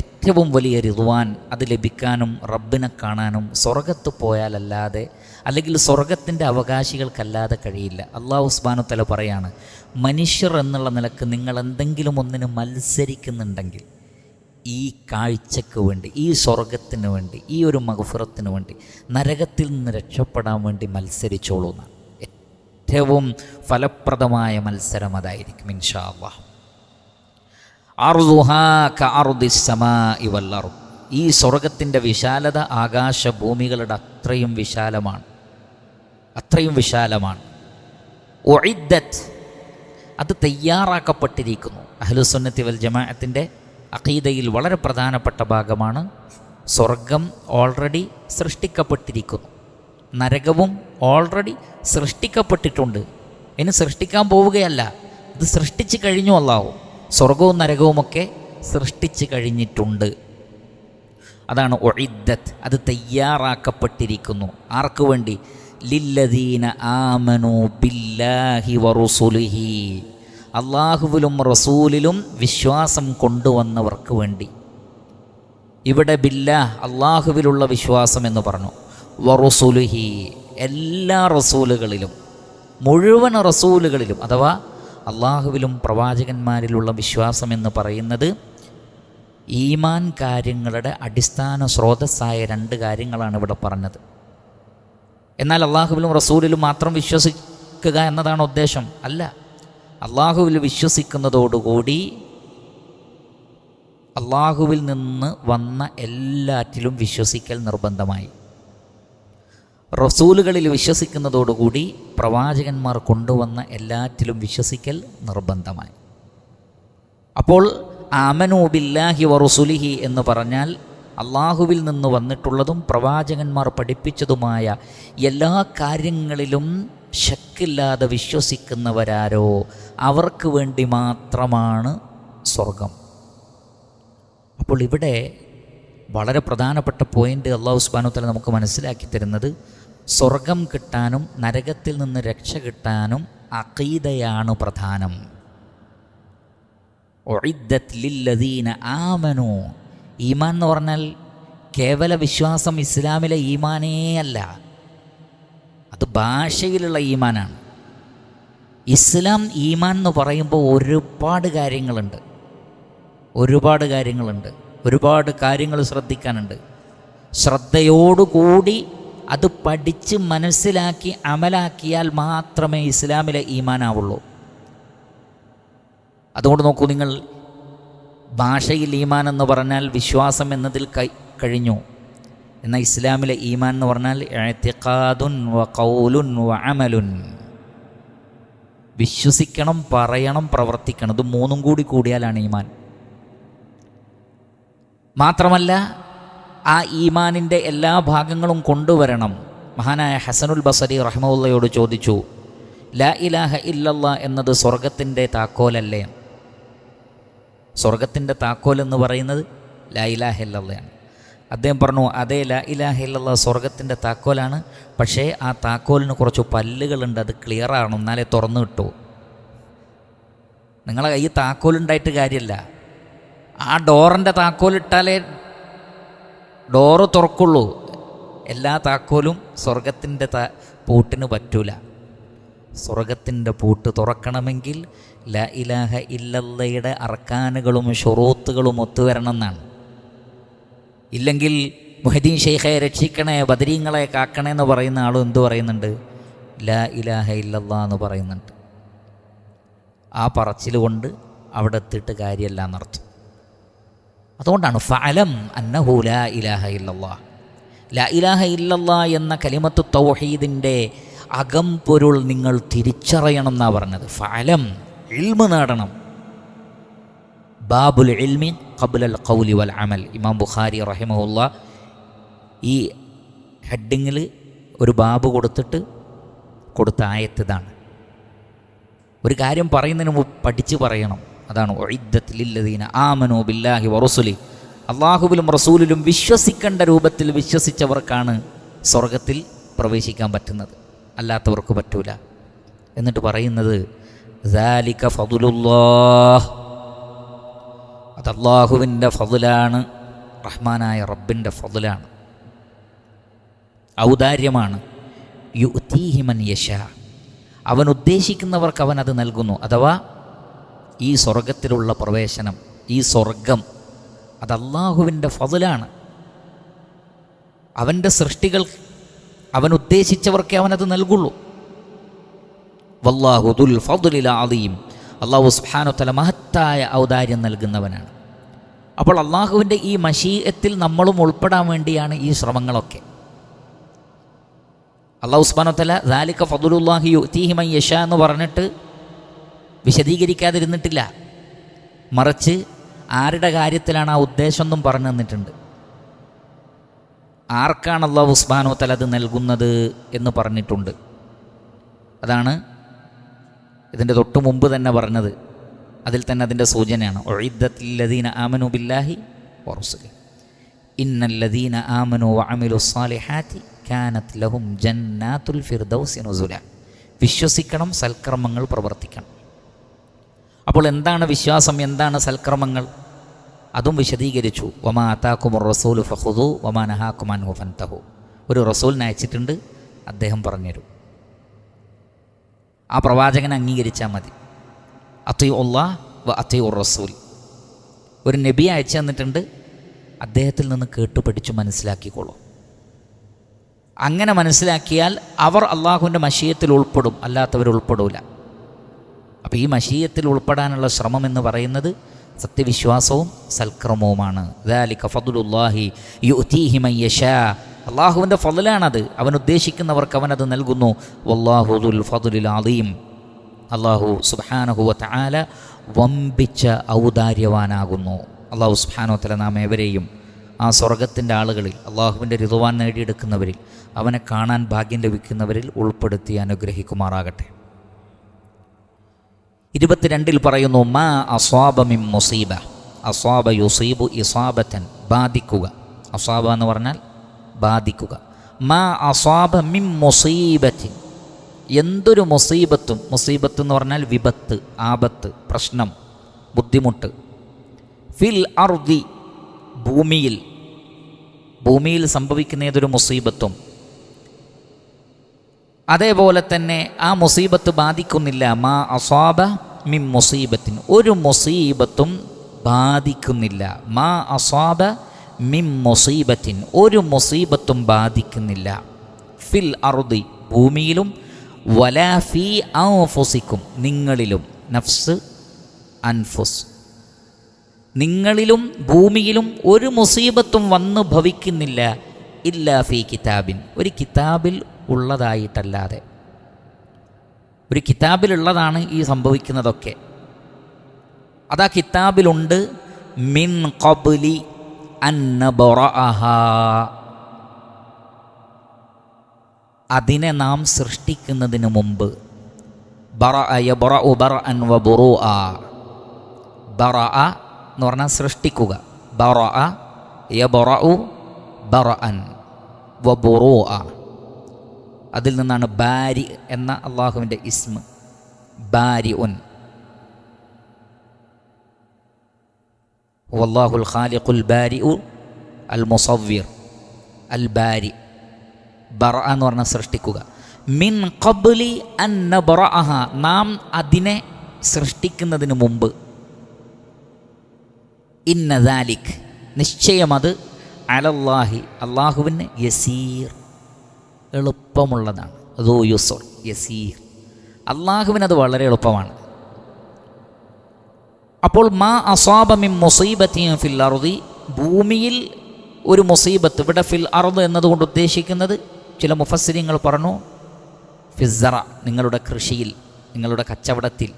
ഏറ്റവും വലിയ റിദ്വാൻ അത് ലഭിക്കാനും റബ്ബിനെ കാണാനും സ്വർഗത്ത് പോയാലല്ലാതെ, അല്ലെങ്കിൽ സ്വർഗത്തിൻ്റെ അവകാശികൾക്കല്ലാതെ കഴിയില്ല. അല്ലാഹു സുബ്ഹാനഹു വതആല പറയാണ്, മനുഷ്യർ എന്നുള്ള നിലക്ക് നിങ്ങൾ എന്തെങ്കിലും ഒന്നിന് മത്സരിക്കുന്നുണ്ടെങ്കിൽ ഈ കാഴ്ചയ്ക്ക് വേണ്ടി, ഈ സ്വർഗത്തിന് വേണ്ടി, ഈ ഒരു മഗ്ഫിറത്തിന് വേണ്ടി, നരകത്തിൽ നിന്ന് രക്ഷപ്പെടാൻ വേണ്ടി മത്സരിച്ചോളൂ എന്നാണ്. ഏറ്റവും ഫലപ്രദമായ മത്സരം അതായിരിക്കും ഇൻഷാ അല്ലാഹ്. അർദുഹാ കഅർദിസ് സമാഇ വൽ അർദ്. ഈ സ്വർഗത്തിൻ്റെ വിശാലത ആകാശഭൂമികളുടെ അത്രയും വിശാലമാണ്, അത്രയും വിശാലമാണ്. ഉഇദ്ദത്, അത് തയ്യാറാക്കപ്പെട്ടിരിക്കുന്നു. അഹ്ലുസുന്നത്തി വൽ ജമാഅത്തിൻ്റെ അഖീദയിൽ വളരെ പ്രധാനപ്പെട്ട ഭാഗമാണ്. സ്വർഗം ഓൾറെഡി സൃഷ്ടിക്കപ്പെട്ടിരിക്കുന്നു, നരകവും ഓൾറെഡി സൃഷ്ടിക്കപ്പെട്ടിട്ടുണ്ട്, ഇനി സൃഷ്ടിക്കാൻ പോവുകയല്ല, ഇത് സൃഷ്ടിച്ച് കഴിഞ്ഞു. അല്ലാഹു സ്വർഗവും നരകവുമൊക്കെ സൃഷ്ടിച്ച് കഴിഞ്ഞിട്ടുണ്ട്. അതാണ് ഉഇദ്ദത്ത്, അത് തയ്യാറാക്കപ്പെട്ടിരിക്കുന്നു. ആർക്ക് വേണ്ടി? ലില്ലദീന ആമനു ബില്ലാഹി വറുസുലിഹി, അള്ളാഹുവിലും റസൂലിലും വിശ്വാസം കൊണ്ടുവന്നവർക്ക് വേണ്ടി. ഇവിടെ ബില്ലാഹ് അള്ളാഹുവിലുള്ള വിശ്വാസം എന്ന് പറഞ്ഞു. വറുസുലിഹി, എല്ലാ റസൂലുകളിലും, മുഴുവൻ റസൂലുകളിലും, അഥവാ അള്ളാഹുവിലും പ്രവാചകന്മാരിലുള്ള വിശ്വാസം എന്ന് പറയുന്നത് ഈമാൻ കാര്യങ്ങളുടെ അടിസ്ഥാന സ്രോതസ്സായ 2 കാര്യങ്ങളാണ് ഇവിടെ പറഞ്ഞത്. എന്നാൽ അള്ളാഹുവിലും റസൂലിലും മാത്രം വിശ്വസിക്കുക എന്നതാണ് ഉദ്ദേശം? അല്ല. അള്ളാഹുവിൽ വിശ്വസിക്കുന്നതോടുകൂടി അള്ളാഹുവിൽ നിന്ന് വന്ന എല്ലാറ്റിലും വിശ്വസിക്കൽ നിർബന്ധമായി. റസൂലുകളിൽ വിശ്വസിക്കുന്നതോടുകൂടി പ്രവാചകന്മാർ കൊണ്ടുവന്ന എല്ലാറ്റിലും വിശ്വസിക്കൽ നിർബന്ധമായി. അപ്പോൾ ആമനു ബില്ലാഹി വറുസുലിഹി എന്ന് പറഞ്ഞാൽ അള്ളാഹുവിൽ നിന്ന് വന്നിട്ടുള്ളതും പ്രവാചകന്മാർ പഠിപ്പിച്ചതുമായ എല്ലാ കാര്യങ്ങളിലും ശക്കില്ലാതെ വിശ്വസിക്കുന്നവരാരോ അവർക്ക് വേണ്ടി മാത്രമാണ് സ്വർഗം. അപ്പോൾ ഇവിടെ വളരെ പ്രധാനപ്പെട്ട പോയിൻ്റ് അല്ലാഹു സുബ്ഹാനഹു വതആല നമുക്ക് മനസ്സിലാക്കി തരുന്നത്, സ്വർഗം കിട്ടാനും നരകത്തിൽ നിന്ന് രക്ഷ കിട്ടാനും അഖീദയാണ് പ്രധാനം. ഉഇദ്ദത് ലില്ലദീന ആമനു, ഈമാൻ എന്ന് പറഞ്ഞാൽ കേവല വിശ്വാസം, ഇസ്ലാമിലെ ഈമാനേ അല്ല, അത് ഭാഷയിലുള്ള ഈമാനാണ്. ഇസ്ലാം ഈമാൻ എന്ന് പറയുമ്പോൾ ഒരുപാട് കാര്യങ്ങളുണ്ട്, ഒരുപാട് കാര്യങ്ങൾ ശ്രദ്ധിക്കാനുണ്ട്. ശ്രദ്ധയോടുകൂടി അത് പഠിച്ച് മനസ്സിലാക്കി അമലാക്കിയാൽ മാത്രമേ ഇസ്ലാമിലെ ഈമാനാവുള്ളൂ. അതുകൊണ്ട് നോക്കൂ നിങ്ങൾ, ഭാഷയിൽ ഈമാൻ എന്ന് പറഞ്ഞാൽ വിശ്വാസം എന്നതിൽ കഴിഞ്ഞു. എന്നാൽ ഇസ്ലാമിലെ ഈമാൻ എന്ന് പറഞ്ഞാൽ ഇഅ്തിഖാദുൻ വ ഖൗലുൻ വ അമലുൻ, വിശ്വസിക്കണം, പറയണം, പ്രവർത്തിക്കണം. ഇത് 3 കൂടി കൂടിയാലാണ് ഈമാൻ. മാത്രമല്ല ആ ഈമാനിൻ്റെ എല്ലാ ഭാഗങ്ങളും കൊണ്ടുവരണം. മഹാനായ ഹസനുൽ ബസരി റഹ്മത്തുള്ളാഹിയോട് ചോദിച്ചു, ലാ ഇലാഹ ഇല്ലല്ലാഹ് എന്നത് സ്വർഗത്തിൻ്റെ താക്കോലല്ലേ? സ്വർഗത്തിൻ്റെ താക്കോൽ എന്ന് പറയുന്നത് ലാ ഇലാഹ ഇല്ലല്ലാഹ്. അദ്ദേഹം പറഞ്ഞു, അതേ, ലാ ഇലാഹ ഇല്ലല്ലാഹ് സ്വർഗത്തിൻ്റെ താക്കോലാണ്. പക്ഷേ ആ താക്കോലിന് കുറച്ച് പല്ലുകളുണ്ട്, അത് ക്ലിയറാണ്, എന്നാലേ തുറന്നു കിട്ടൂ. നിങ്ങളെ കയ്യിൽ താക്കോലുണ്ടായിട്ട് കാര്യമില്ല. ആ ഡോറിൻ്റെ താക്കോലിട്ടാലേ ഡോറ് തുറക്കുള്ളൂ. എല്ലാ താക്കോലും സ്വർഗത്തിൻ്റെ പൂട്ടിന് പറ്റൂല. സ്വർഗത്തിൻ്റെ പൂട്ട് തുറക്കണമെങ്കിൽ ലാ ഇലാഹ ഇല്ലല്ലയുടെ അർക്കാനുകളും ഷുറൂത്തുകളും ഒത്തുവരണം എന്നാണ്. ഇല്ലെങ്കിൽ മുഹ്യിദ്ദീൻ ഷെയ്ഖെ രക്ഷിക്കണേ, ബദരീങ്ങളെ കാക്കണേ എന്ന് പറയുന്ന ആളും എന്തു പറയുന്നുണ്ട്? ലാ ഇലാഹ ഇല്ലല്ലാ എന്ന് പറയുന്നുണ്ട്. ആ പറച്ചിൽ കൊണ്ട് അവിടെ എത്തിയിട്ട് കാര്യമല്ല എന്നർത്ഥം. അതുകൊണ്ടാണ് ഫഅലം അന്നഹു ലാ ഇലാഹ ഇല്ലല്ലാഹ്. ലാ ഇലാഹ ഇല്ലല്ലാഹ് എന്ന കലിമത്ത് തൗഹീദിൻ്റെ അകംപൊരുൾ നിങ്ങൾ തിരിച്ചറിയണം എന്നാണ് പറഞ്ഞത്. ഫഅലം, ഇൽമ് നേടണം. ബാബുൽ ഇൽമി ഖബ്ലൽ ഖൗലി വൽ അമൽ. ഇമാം ബുഖാരി റഹിമഹുല്ലാ ഈ ഹെഡിങ്ങിൽ ഒരു ബാബ് കൊടുത്ത ആയത്ത് ഇതാണ്. ഒരു കാര്യം പറയുന്നതിന് മുമ്പ് പഠിച്ച് പറയണം. അതാണ് ഉഇദ്ദത്ത് ലില്ലദീന ആമനൂ ബില്ലാഹി വറസുലി. അള്ളാഹുവിലും റസൂലിലും വിശ്വസിക്കേണ്ട രൂപത്തിൽ വിശ്വസിച്ചവർക്കാണ് സ്വർഗത്തിൽ പ്രവേശിക്കാൻ പറ്റുന്നത്, അല്ലാത്തവർക്ക് പറ്റൂല. എന്നിട്ട് പറയുന്നത് ദാലിക ഫദ്ലുല്ലാഹ്, അത് അള്ളാഹുവിൻ്റെ ഫദ്ലാണ്, റഹ്മാനായ റബ്ബിൻ്റെ ഫദ്ലാണ്, ഔദാര്യമാണ്. യുഅ്തീഹി മൻ യശാ, അവൻ ഉദ്ദേശിക്കുന്നവർക്ക് അവൻ അത് നൽകുന്നു. അഥവാ ഈ സ്വർഗത്തിലുള്ള പ്രവേശനം, ഈ സ്വർഗം അത് അള്ളാഹുവിൻ്റെ ഫദ്ലാണ്. അവൻ്റെ സൃഷ്ടികൾ അവൻ ഉദ്ദേശിച്ചവർക്കേ അവനത് നൽകുള്ളൂ. വല്ലാഹു ദുൽ ഫദ്ലിൽ അദീം, അള്ളാഹു സുബ്ഹാനഹു വ തആല മഹത്തായ ഔദാര്യം നൽകുന്നവനാണ്. അപ്പോൾ അള്ളാഹുവിൻ്റെ ഈ മശീഅത്തിൽ നമ്മളും ഉൾപ്പെടാൻ വേണ്ടിയാണ് ഈ ശ്രമങ്ങളൊക്കെ. അള്ളാഹു സുബ്ഹാനഹു വ തആല ദാലിക ഫദ്ലുല്ലാഹി യുഅ്തീഹി മൻ യശാ എന്ന് പറഞ്ഞിട്ട് വിശദീകരിക്കാതിരുന്നിട്ടില്ല. മറിച്ച് ആരുടെ കാര്യത്തിലാണ് ആ ഉദ്ദേശം എന്നും പറഞ്ഞു തന്നിട്ടുണ്ട്. ആർക്കാണ് അല്ലാഹു സുബ്ഹാനഹു വ തആല അത് നൽകുന്നത് എന്ന് പറഞ്ഞിട്ടുണ്ട്. അതാണ് ഇതിൻ്റെ തൊട്ട് മുമ്പ് തന്നെ പറഞ്ഞത്. അതിൽ തന്നെ അതിൻ്റെ സൂചനയാണ് ഉഇദ്ദത്തിൽ ലദീന ആമനു ബില്ലാഹി വറസുലി ഇന്നല്ലദീന ആമനു വഅമിലുസ് സാലിഹാത്തി കാനത് ലഹും ജന്നാത്തുൽ ഫിർദൗസി നുസുല. വിശ്വസിക്കണം, സൽക്കർമ്മങ്ങൾ പ്രവർത്തിക്കണം. അപ്പോൾ എന്താണ് വിശ്വാസം, എന്താണ് സൽക്കർമ്മങ്ങൾ, അതും വിശദീകരിച്ചു. വമാ അതാകുമുർ റസൂലു ഫഖുദൂ വമാ നഹാകും അൻഹു ഫൻതഹു. ഒരു റസൂലിനെ അയച്ചിട്ടുണ്ട്, അദ്ദേഹം പറഞ്ഞുതരും. ആ പ്രവാചകനെ അംഗീകരിച്ചാൽ മതി. അത്തിഉല്ലാഹ് വ അത്തിഉർ റസൂൽ. ഒരു നബിയെ അയച്ചു തന്നിട്ടുണ്ട്, അദ്ദേഹത്തിൽ നിന്ന് കേട്ടു പഠിച്ചു മനസ്സിലാക്കിക്കോളൂ. അങ്ങനെ മനസ്സിലാക്കിയാൽ അവർ അള്ളാഹുവിൻ്റെ മശീയത്തിൽ ഉൾപ്പെടും, അല്ലാത്തവർ ഉൾപ്പെടൂല. അപ്പോൾ ഈ മശീയത്തിൽ ഉൾപ്പെടാനുള്ള ശ്രമം എന്ന് പറയുന്നത് സത്യവിശ്വാസവും സൽക്രമവുമാണ്. ദാലിക ഫദ്ലുല്ലാഹി യുഅ്തീഹി മൻ യശാ, അള്ളാഹുവിൻ്റെ ഫദ്ലാണത്, അവൻ ഉദ്ദേശിക്കുന്നവർക്ക് അവനത് നൽകുന്നു. വല്ലാഹു ദുൽ ഫദ്ലിൽ അദീം, അള്ളാഹു സുബ്ഹാനഹു വ തആല വമ്പിച്ച ഔദാര്യവാനാകുന്നു. അള്ളാഹു സുബ്ഹാനഹു വ തആല നാം ഏവരെയും ആ സ്വർഗത്തിൻ്റെ ആളുകളിൽ, അള്ളാഹുവിൻ്റെ റിദ്വാൻ നേടിയെടുക്കുന്നവരിൽ, അവനെ കാണാൻ ഭാഗ്യം ലഭിക്കുന്നവരിൽ ഉൾപ്പെടുത്തി അനുഗ്രഹിക്കുമാറാകട്ടെ. 22 പറയുന്നു മാ അസ്വാബ മിൻ മുസീബ. അസ്വാബ യുസീബു ഇസാബത്തൻ, ബാധിക്കുക. അസ്വാബ എന്ന് പറഞ്ഞാൽ ബാധിക്കുക. മാ അസ്വാബ മിൻ മുസീബത്തിൻ, എന്തൊരു മുസീബത്തും. മുസീബത്ത് എന്ന് പറഞ്ഞാൽ വിപത്ത്, ആപത്ത്, പ്രശ്നം, ബുദ്ധിമുട്ട്. ഫിൽ അർദി, ഭൂമിയിൽ സംഭവിക്കുന്ന ഏതൊരു മുസീബത്തും അതേപോലെ തന്നെ ആ മുസീബത്ത് ബാധിക്കുന്നില്ല. മാ അസ്വാബ മിൻ മുസീബത്തിൻ, ഒരു മുസീബത്തും ബാധിക്കുന്നില്ല. മാ അസ്വാബ മിൻ മുസീബത്തിൻ, ഒരു മുസീബത്തും ബാധിക്കുന്നില്ല. ഫിൽ അർദി, ഭൂമിയിലും, വലാ ഫീ അൻഫുസിക്കും, നിങ്ങളിലും. നഫ്സ്, അൻഫുസ്, നിങ്ങളിലും ഭൂമിയിലും ഒരു മുസീബത്തും വന്നു ഭവിക്കുന്നില്ല. ഇല്ലാ ഫീ കിതാബിൻ, ഒരു കിതാബിൽ ഉള്ളതായിട്ടല്ലാതെ. ഒരു കിതാബിലുള്ളതാണ് ഈ സംഭവിക്കുന്നതൊക്കെ. അതാ കിതാബിലുണ്ട്. മിൻ ഖബ്ലി അൻ നബ്റഅഹാ, അതിനെ നാം സൃഷ്ടിക്കുന്നതിന് മുമ്പ്. ബറഅ യബ്റഉ ബറഅൻ വ ബുറൂഅ, ബറഅ എന്ന് പറഞ്ഞാൽ സൃഷ്ടിക്കുക. ബറഅ യബ്റഉ ബറഅൻ വ ബുറൂഅ, അതിൽ നിന്നാണ് ബാരി എന്ന അള്ളാഹുവിൻ്റെ ഇസ്മ. ബാരി ഉൻ, വല്ലാഹുൽ ഖാലിഖുൽ ബാരിഉ അൽ മുസവ്വിർ, അൽ ബാരി. ബറഅ എന്ന് പറഞ്ഞാൽ സൃഷ്ടിക്കുക. മിൻ ഖബ്ലി അൻ നബ്റഅഹ, നാം അതിനെ സൃഷ്ടിക്കുന്നതിന് മുമ്പ്. ഇന്ന ദാലിക്, നിശ്ചയം അത്, അലല്ലാഹി, അള്ളാഹുവിന്, യസീർ, എളുപ്പമുള്ളതാണ്. ദൂ യുസ്ർ, യസീർ, അള്ളാഹുവിനത് വളരെ എളുപ്പമാണ്. അപ്പോൾ മാ അസാബ മിൻ മുസീബത്തിൻ ഫിൽ അർദി, ഭൂമിയിൽ ഒരു മുസീബത്ത്, ഇവിടെ ഫിൽ അർദ് എന്നതുകൊണ്ട് ഉദ്ദേശിക്കുന്നത് ചില മുഫസ്സിരിങ്ങൾ പറഞ്ഞു ഫിസ്സറ, നിങ്ങളുടെ കൃഷിയിൽ, നിങ്ങളുടെ കച്ചവടത്തിൽ,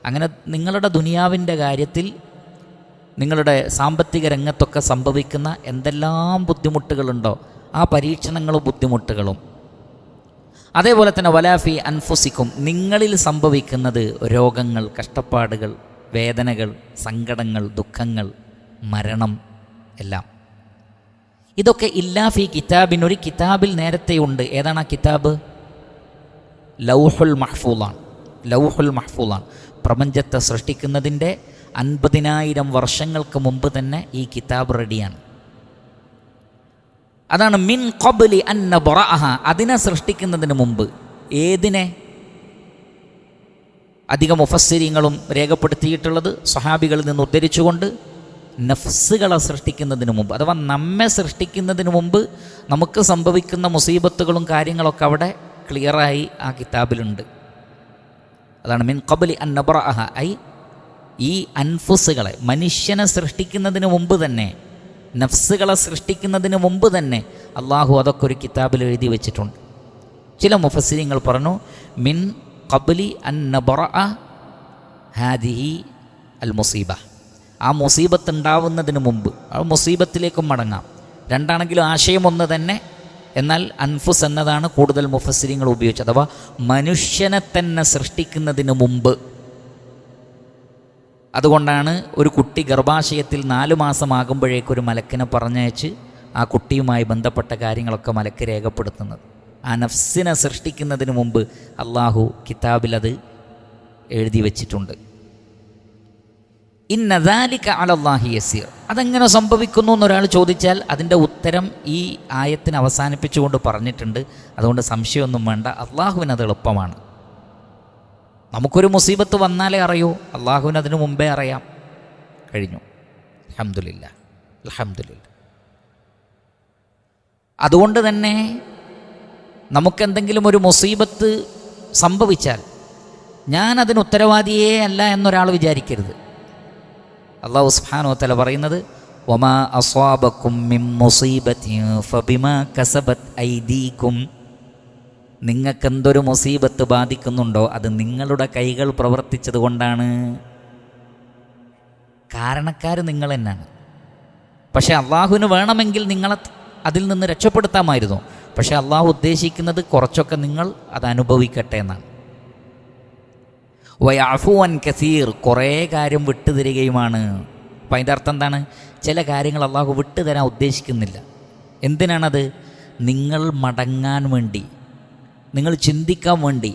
അങ്ങനെ നിങ്ങളുടെ ദുനിയാവിൻ്റെ കാര്യത്തിൽ, നിങ്ങളുടെ സാമ്പത്തിക രംഗത്തൊക്കെ സംഭവിക്കുന്ന എന്തെല്ലാം ബുദ്ധിമുട്ടുകളുണ്ടോ ആ പരീക്ഷണങ്ങളും ബുദ്ധിമുട്ടുകളും. അതേപോലെ തന്നെ വലാഫി അൻഫുസിക്കും, നിങ്ങളിൽ സംഭവിക്കുന്നത് രോഗങ്ങൾ, കഷ്ടപ്പാടുകൾ, വേദനകൾ, സങ്കടങ്ങൾ, ദുഃഖങ്ങൾ, മരണം എല്ലാം. ഇതൊക്കെ ഇല്ലാഫി കിതാബിൻ, ഒരു കിതാബിൽ നേരത്തെയുണ്ട്. ഏതാണ് ആ കിതാബ്? ലൗഹുൽ മഹ്ഫൂളാണ്. ലൗഹുൽ മഹ്ഫൂളാണ്. പ്രപഞ്ചത്തെ സൃഷ്ടിക്കുന്നതിൻ്റെ 50,000 വർഷങ്ങൾക്ക് മുമ്പ് തന്നെ ഈ കിതാബ് റെഡിയാണ്. അതാണ് മിൻ ഖബ്ലി അൻ നബ്റഅഹ, അതിനെ സൃഷ്ടിക്കുന്നതിന് മുമ്പ്. ഏതിനെ? അധിക മുഫസ്സിരീങ്ങളും രേഖപ്പെടുത്തിയിട്ടുള്ളത് സ്വഹാബികളിൽ നിന്ന് ഉദ്ധരിച്ചുകൊണ്ട് നഫ്സുകളെ സൃഷ്ടിക്കുന്നതിന് മുമ്പ്, അഥവാ നമ്മെ സൃഷ്ടിക്കുന്നതിന് മുമ്പ് നമുക്ക് സംഭവിക്കുന്ന മുസീബത്തുകളും കാര്യങ്ങളൊക്കെ അവിടെ ക്ലിയറായി ആ കിതാബിലുണ്ട്. അതാണ് മിൻ ഖബ്ലി അൻ നബ്റഅഹ, ഐ ഈ അൻഫുസുകളെ, മനുഷ്യനെ സൃഷ്ടിക്കുന്നതിന് മുമ്പ് തന്നെ, നഫ്സുകളെ സൃഷ്ടിക്കുന്നതിന് മുമ്പ് തന്നെ അള്ളാഹു അതൊക്കെ ഒരു കിതാബിൽ എഴുതി വെച്ചിട്ടുണ്ട്. ചില മുഫസ്സിരീങ്ങൾ പറഞ്ഞു മിൻ ഖബ്ലി അൻ നബ്റഅ ഹാദിഹി അൽ മുസീബ, ആ മുസീബത്ത് ഉണ്ടാവുന്നതിന് മുമ്പ്. ആ മുസീബത്തിലേക്കും മടങ്ങാം. രണ്ടാണെങ്കിലും ആശയം ഒന്ന് തന്നെ, എന്നാൽ അൻഫുസ് എന്നതാണ് കൂടുതൽ മുഫസ്സിരീങ്ങൾ ഉപയോഗിച്ചത്. അഥവാ മനുഷ്യനെ തന്നെ സൃഷ്ടിക്കുന്നതിന് മുമ്പ്. അതുകൊണ്ടാണ് ഒരു കുട്ടി ഗർഭാശയത്തിൽ 4 മാസമാകുമ്പോഴേക്കൊരു മലക്കിനെ പറഞ്ഞയച്ച് ആ കുട്ടിയുമായി ബന്ധപ്പെട്ട കാര്യങ്ങളൊക്കെ മലക്ക് രേഖപ്പെടുത്തുന്നത്. ആ നഫ്സിനെ സൃഷ്ടിക്കുന്നതിന് മുമ്പ് അള്ളാഹു കിതാബിൽ അത് എഴുതി വച്ചിട്ടുണ്ട്. ഇന്ന ദാലിക അലല്ലാഹി യസീർ, അതെങ്ങനെ സംഭവിക്കുന്നു എന്നൊരാൾ ചോദിച്ചാൽ അതിൻ്റെ ഉത്തരം ഈ ആയത്തിന് അവസാനിപ്പിച്ചുകൊണ്ട് പറഞ്ഞിട്ടുണ്ട്. അതുകൊണ്ട് സംശയമൊന്നും വേണ്ട, അള്ളാഹുവിന് അത് എളുപ്പമാണ്. നമുക്കൊരു മുസീബത്ത് വന്നാലേ അറിയൂ, അള്ളാഹുവിന് അതിനു മുമ്പേ അറിയാം. കഴിഞ്ഞു. അൽഹംദുലില്ലാ, അൽഹംദുലില്ലാ. അതുകൊണ്ട് തന്നെ നമുക്കെന്തെങ്കിലും ഒരു മുസീബത്ത് സംഭവിച്ചാൽ ഞാനതിന് ഉത്തരവാദിയേ അല്ല എന്നൊരാൾ വിചാരിക്കരുത്. അല്ലാഹു സുബ്ഹാനഹു വ തആല പറയുന്നത് വമാ അസ്വാബകും മിൻ മുസീബത്തിൻ ഫബിമാ കസബത് ഐദീകും, നിങ്ങൾക്കെന്തൊരു മുസീബത്ത് ബാധിക്കുന്നുണ്ടോ അത് നിങ്ങളുടെ കൈകൾ പ്രവർത്തിച്ചത് കൊണ്ടാണ്. കാരണക്കാർ നിങ്ങൾ തന്നെയാണ്. പക്ഷേ അള്ളാഹുവിന് വേണമെങ്കിൽ നിങ്ങളെ അതിൽ നിന്ന് രക്ഷപ്പെടുത്താമായിരുന്നു. പക്ഷേ അള്ളാഹു ഉദ്ദേശിക്കുന്നത് കുറച്ചൊക്കെ നിങ്ങൾ അത് അനുഭവിക്കട്ടെ എന്നാണ്. വയഅഫു അൻ കസീർ, കുറേ കാര്യം വിട്ടുതരികയുമാണ്. അപ്പം അതിൻ്റെ അർത്ഥം എന്താണ്? ചില കാര്യങ്ങൾ അള്ളാഹു വിട്ടുതരാൻ ഉദ്ദേശിക്കുന്നില്ല. എന്തിനാണത്? നിങ്ങൾ മടങ്ങാൻ വേണ്ടി, നിങ്ങൾ ചിന്തിക്കാൻ വേണ്ടി.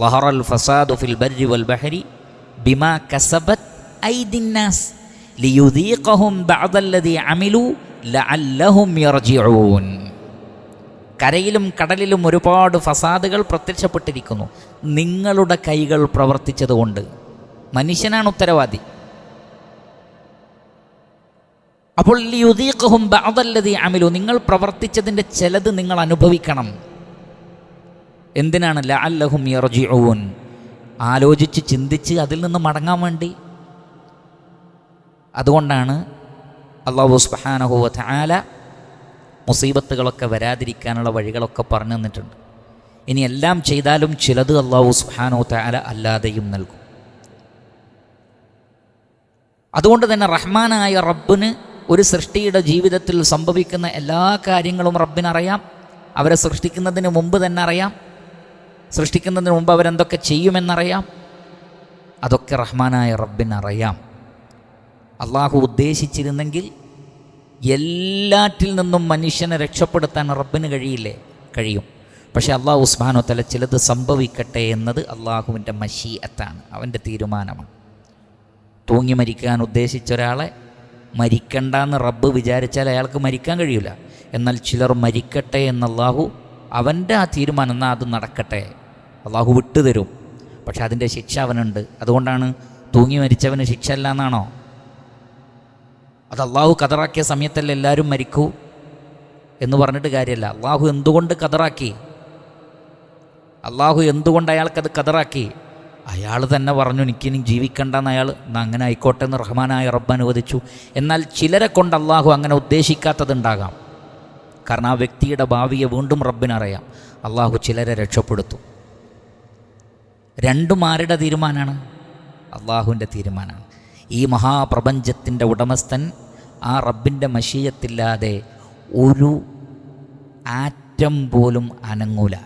ലഹറൽ ഫസാദു ഫിൽ ബർരി വൽ ബഹരി ബിമാ കസബത് ഐദിന്നാസ് ലിയുദീഖഹും ബഅദല്ലദീ അമിലു ലഅല്ലഹും യർജിഊൻ. കരയിലും കടലിലും ഒരുപാട് ഫസാദുകൾ പ്രത്യക്ഷപ്പെട്ടിരിക്കുന്നു നിങ്ങളുടെ കൈകൾ പ്രവർത്തിച്ചതുകൊണ്ട്. മനുഷ്യനാണ് ഉത്തരവാദി. അപ്പോൾ ലിയുദീഖഹും ബഅദല്ലദീ അമിലു, നിങ്ങൾ പ്രവർത്തിച്ചതിൻ്റെ ചിലത് നിങ്ങൾ അനുഭവിക്കണം. എന്തിനാണ്? ലഅല്ലഹും യർജിഊൻ, ആലോചിച്ച് ചിന്തിച്ച് അതിൽ നിന്ന് മടങ്ങാൻ വേണ്ടി. അതുകൊണ്ടാണ് അല്ലാഹു സുബ്ഹാനഹു വ തആല മുസീബത്തുകളൊക്കെ വരാതിരിക്കാനുള്ള വഴികളൊക്കെ പറഞ്ഞു തന്നിട്ടുണ്ട്. ഇനി എല്ലാം ചെയ്താലും ചിലത് അല്ലാഹു സുബ്ഹാനഹു വ തആല അല്ലാതെയും നൽകും. അതുകൊണ്ട് തന്നെ റഹ്മാനായ റബ്ബിന് ഒരു സൃഷ്ടിയുടെ ജീവിതത്തിൽ സംഭവിക്കുന്ന എല്ലാ കാര്യങ്ങളും റബ്ബിനറിയാം. അവരെ സൃഷ്ടിക്കുന്നതിന് മുമ്പ് തന്നെ അറിയാം. സൃഷ്ടിക്കുന്നതിന് മുമ്പ് അവരെന്തൊക്കെ ചെയ്യുമെന്നറിയാം. അതൊക്കെ റഹ്മാനായ റബ്ബിനറിയാം. അള്ളാഹു ഉദ്ദേശിച്ചിരുന്നെങ്കിൽ എല്ലാറ്റിൽ നിന്നും മനുഷ്യനെ രക്ഷപ്പെടുത്താൻ റബ്ബിന് കഴിയില്ലേ? കഴിയും. പക്ഷേ അള്ളാഹു സുബ്ഹാനഹു വ തആല ചിലത് സംഭവിക്കട്ടെ എന്നത് അള്ളാഹുവിൻ്റെ മശീഅത്താണ്, അവൻ്റെ തീരുമാനമാണ്. തൂങ്ങി മരിക്കാൻ ഉദ്ദേശിച്ച ഒരാളെ മരിക്കണ്ടെന്ന് റബ്ബ് വിചാരിച്ചാൽ അയാൾക്ക് മരിക്കാൻ കഴിയില്ല. എന്നാൽ ചിലർ മരിക്കട്ടെ എന്ന് അള്ളാഹു അവൻ്റെ ആ തീരുമാനം, എന്നാൽ അത് നടക്കട്ടെ, അള്ളാഹു വിട്ടുതരും. പക്ഷെ അതിൻ്റെ ശിക്ഷ അവനുണ്ട്. അതുകൊണ്ടാണ് തൂങ്ങി മരിച്ചവന് ശിക്ഷ അല്ല എന്നാണോ? അത് അള്ളാഹു ഖദറാക്കിയ സമയത്തല്ല എല്ലാവരും മരിക്കൂ എന്ന് പറഞ്ഞിട്ട് കാര്യമല്ല. അള്ളാഹു എന്തുകൊണ്ട് ഖദറാക്കി? അള്ളാഹു എന്തുകൊണ്ട് അയാൾക്കത് ഖദറാക്കി? അയാൾ തന്നെ പറഞ്ഞു എനിക്കിനി ജീവിക്കണ്ടെന്ന്. അയാൾ എന്നാൽ അങ്ങനെ ആയിക്കോട്ടെ എന്ന് റഹ്മാനായ റബ്ബ് അനുവദിച്ചു. എന്നാൽ ചിലരെ കൊണ്ട് അള്ളാഹു അങ്ങനെ ഉദ്ദേശിക്കാത്തതുണ്ടാകാം. കാരണം ആ വ്യക്തിയുടെ ഭാവിയെ വീണ്ടും റബ്ബിനറിയാം. അള്ളാഹു ചിലരെ രക്ഷപ്പെടുത്തും. രണ്ടും ആരുടെ തീരുമാനമാണ്? അള്ളാഹുവിൻ്റെ തീരുമാനമാണ്. ഈ മഹാപ്രപഞ്ചത്തിൻ്റെ ഉടമസ്ഥൻ ആ റബ്ബിൻ്റെ മശീയത്തില്ലാതെ ഒരു ആറ്റം പോലും അനങ്ങൂല.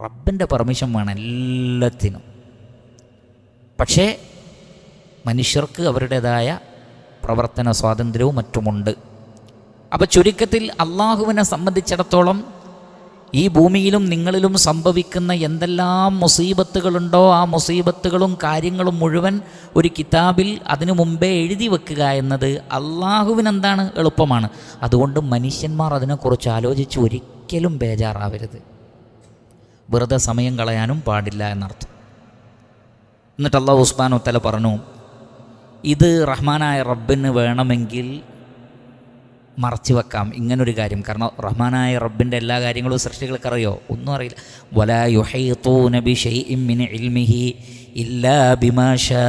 റബ്ബിൻ്റെ പെർമിഷൻ വേണം എല്ലാത്തിനും. പക്ഷേ മനുഷ്യർക്ക് അവരുടേതായ പ്രവർത്തന സ്വാതന്ത്ര്യവും മറ്റുമുണ്ട്. അപ്പോൾ ചുരുക്കത്തിൽ അള്ളാഹുവിനെ സംബന്ധിച്ചിടത്തോളം ഈ ഭൂമിയിലും നിങ്ങളിലും സംഭവിക്കുന്ന എന്തെല്ലാം മുസീബത്തുകളുണ്ടോ ആ മുസീബത്തുകളും കാര്യങ്ങളും മുഴുവൻ ഒരു കിതാബിൽ അതിനു മുമ്പേ എഴുതി വെക്കുക എന്നത് അള്ളാഹുവിനെന്താണ് എളുപ്പമാണ്. അതുകൊണ്ട് മനുഷ്യന്മാർ അതിനെക്കുറിച്ച് ആലോചിച്ച് ഒരിക്കലും ബേജാറാവരുത്. വെറുതെ സമയം കളയാനും പാടില്ല എന്നർത്ഥം. എന്നിട്ട് അല്ലാഹു സുബ്ഹാനഹു വ തആല പറഞ്ഞു, ഇത് റഹ്മാനായ റബ്ബിന് വേണമെങ്കിൽ മറച്ചു വെക്കാം ഇങ്ങനൊരു കാര്യം. കാരണം റഹ്മാനായ റബ്ബിൻ്റെ എല്ലാ കാര്യങ്ങളും സൃഷ്ടികൾക്ക് അറിയോ? ഒന്നും അറിയില്ല. വലാ യുഹീതൂന ബിശൈഇൻ മിൻ ഇൽമിഹി ഇല്ലാ ബിമാ ശാ.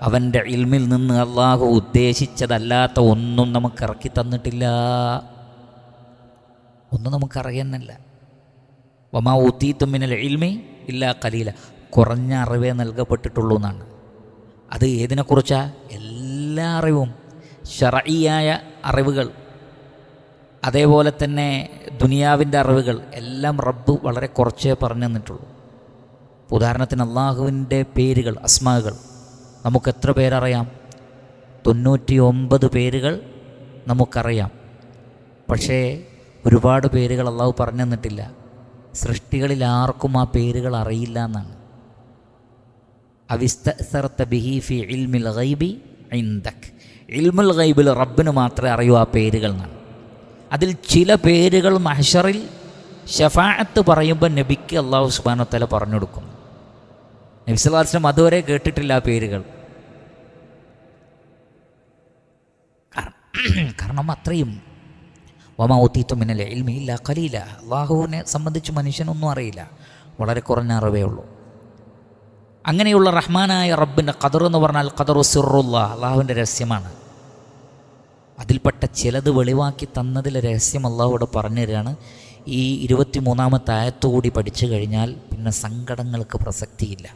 അവൻ്റെ ഇൽമിൽ നിന്ന് അള്ളാഹു ഉദ്ദേശിച്ചതല്ലാത്ത ഒന്നും നമുക്ക് ഇറക്കി തന്നിട്ടില്ല. ഒന്നും നമുക്കറിയുന്നില്ല. വമാ ഊതീതും മിനൽ ഇൽമി ഇല്ലാ ഖലീല. കുറഞ്ഞ അറിവേ നൽകപ്പെട്ടിട്ടുള്ളൂ എന്നാണ്. അത് ഏതിനെക്കുറിച്ചാണ്? എല്ലാ അറിവും, ശർഈയായ അറിവുകൾ, അതേപോലെ തന്നെ ദുനിയാവിൻ്റെ അറിവുകൾ എല്ലാം റബ്ബ് വളരെ കുറച്ചേ പറഞ്ഞു തന്നിട്ടുള്ളൂ. ഉദാഹരണത്തിന് അള്ളാഹുവിൻ്റെ പേരുകൾ, അസ്മാകൾ നമുക്ക് എത്ര പേരറിയാം? 99 പേരുകൾ നമുക്കറിയാം. പക്ഷേ ഒരുപാട് പേരുകൾ അള്ളാഹു പറഞ്ഞു തന്നിട്ടില്ല. സൃഷ്ടികളിൽ ആർക്കും ആ പേരുകൾ അറിയില്ല എന്നാണ്. അവിസ്തഅ്സറത ബിഹി ഫി ഇൽമിൽ ഗൈബി ഇൻദക്. ഇൽമുൽ ഗൈബിൽ റബ്ബിന് മാത്രമേ അറിയൂ ആ പേരുകൾ എന്നാണ്. അതിൽ ചില പേരുകൾ മഹ്ശറിൽ ശഫാഅത്ത് പറയുമ്പോൾ നബിക്ക് അല്ലാഹു സുബ്ഹാനഹു വ തആല പറഞ്ഞു കൊടുക്കും. നബി സല്ലല്ലാഹു അലൈഹി വസല്ലം അതുവരെ കേട്ടിട്ടില്ല ആ പേരുകൾ. കാരണം അത്രയും വമാ ഊതീതും മിനൽ ഇൽമി ഇല്ലാ ഖലീല. അള്ളാഹുവിനെ സംബന്ധിച്ച് മനുഷ്യനൊന്നും അറിയില്ല, വളരെ കുറഞ്ഞ അറിവേ ഉള്ളൂ. അങ്ങനെയുള്ള റഹ്മാനായ റബ്ബിൻ്റെ ഖദർ എന്ന് പറഞ്ഞാൽ ഖദറു സിറുല്ലാഹ്, അള്ളാഹുവിൻ്റെ രഹസ്യമാണ്. അതിൽപ്പെട്ട ചിലത് വെളിവാക്കി തന്നതിലെ രഹസ്യം അള്ളാഹുവിടെ പറഞ്ഞു തരികയാണ്. ഈ 23-ാമത്തെ ആയത്തുകൂടി പഠിച്ചു കഴിഞ്ഞാൽ പിന്നെ സങ്കടങ്ങൾക്ക് പ്രസക്തിയില്ല.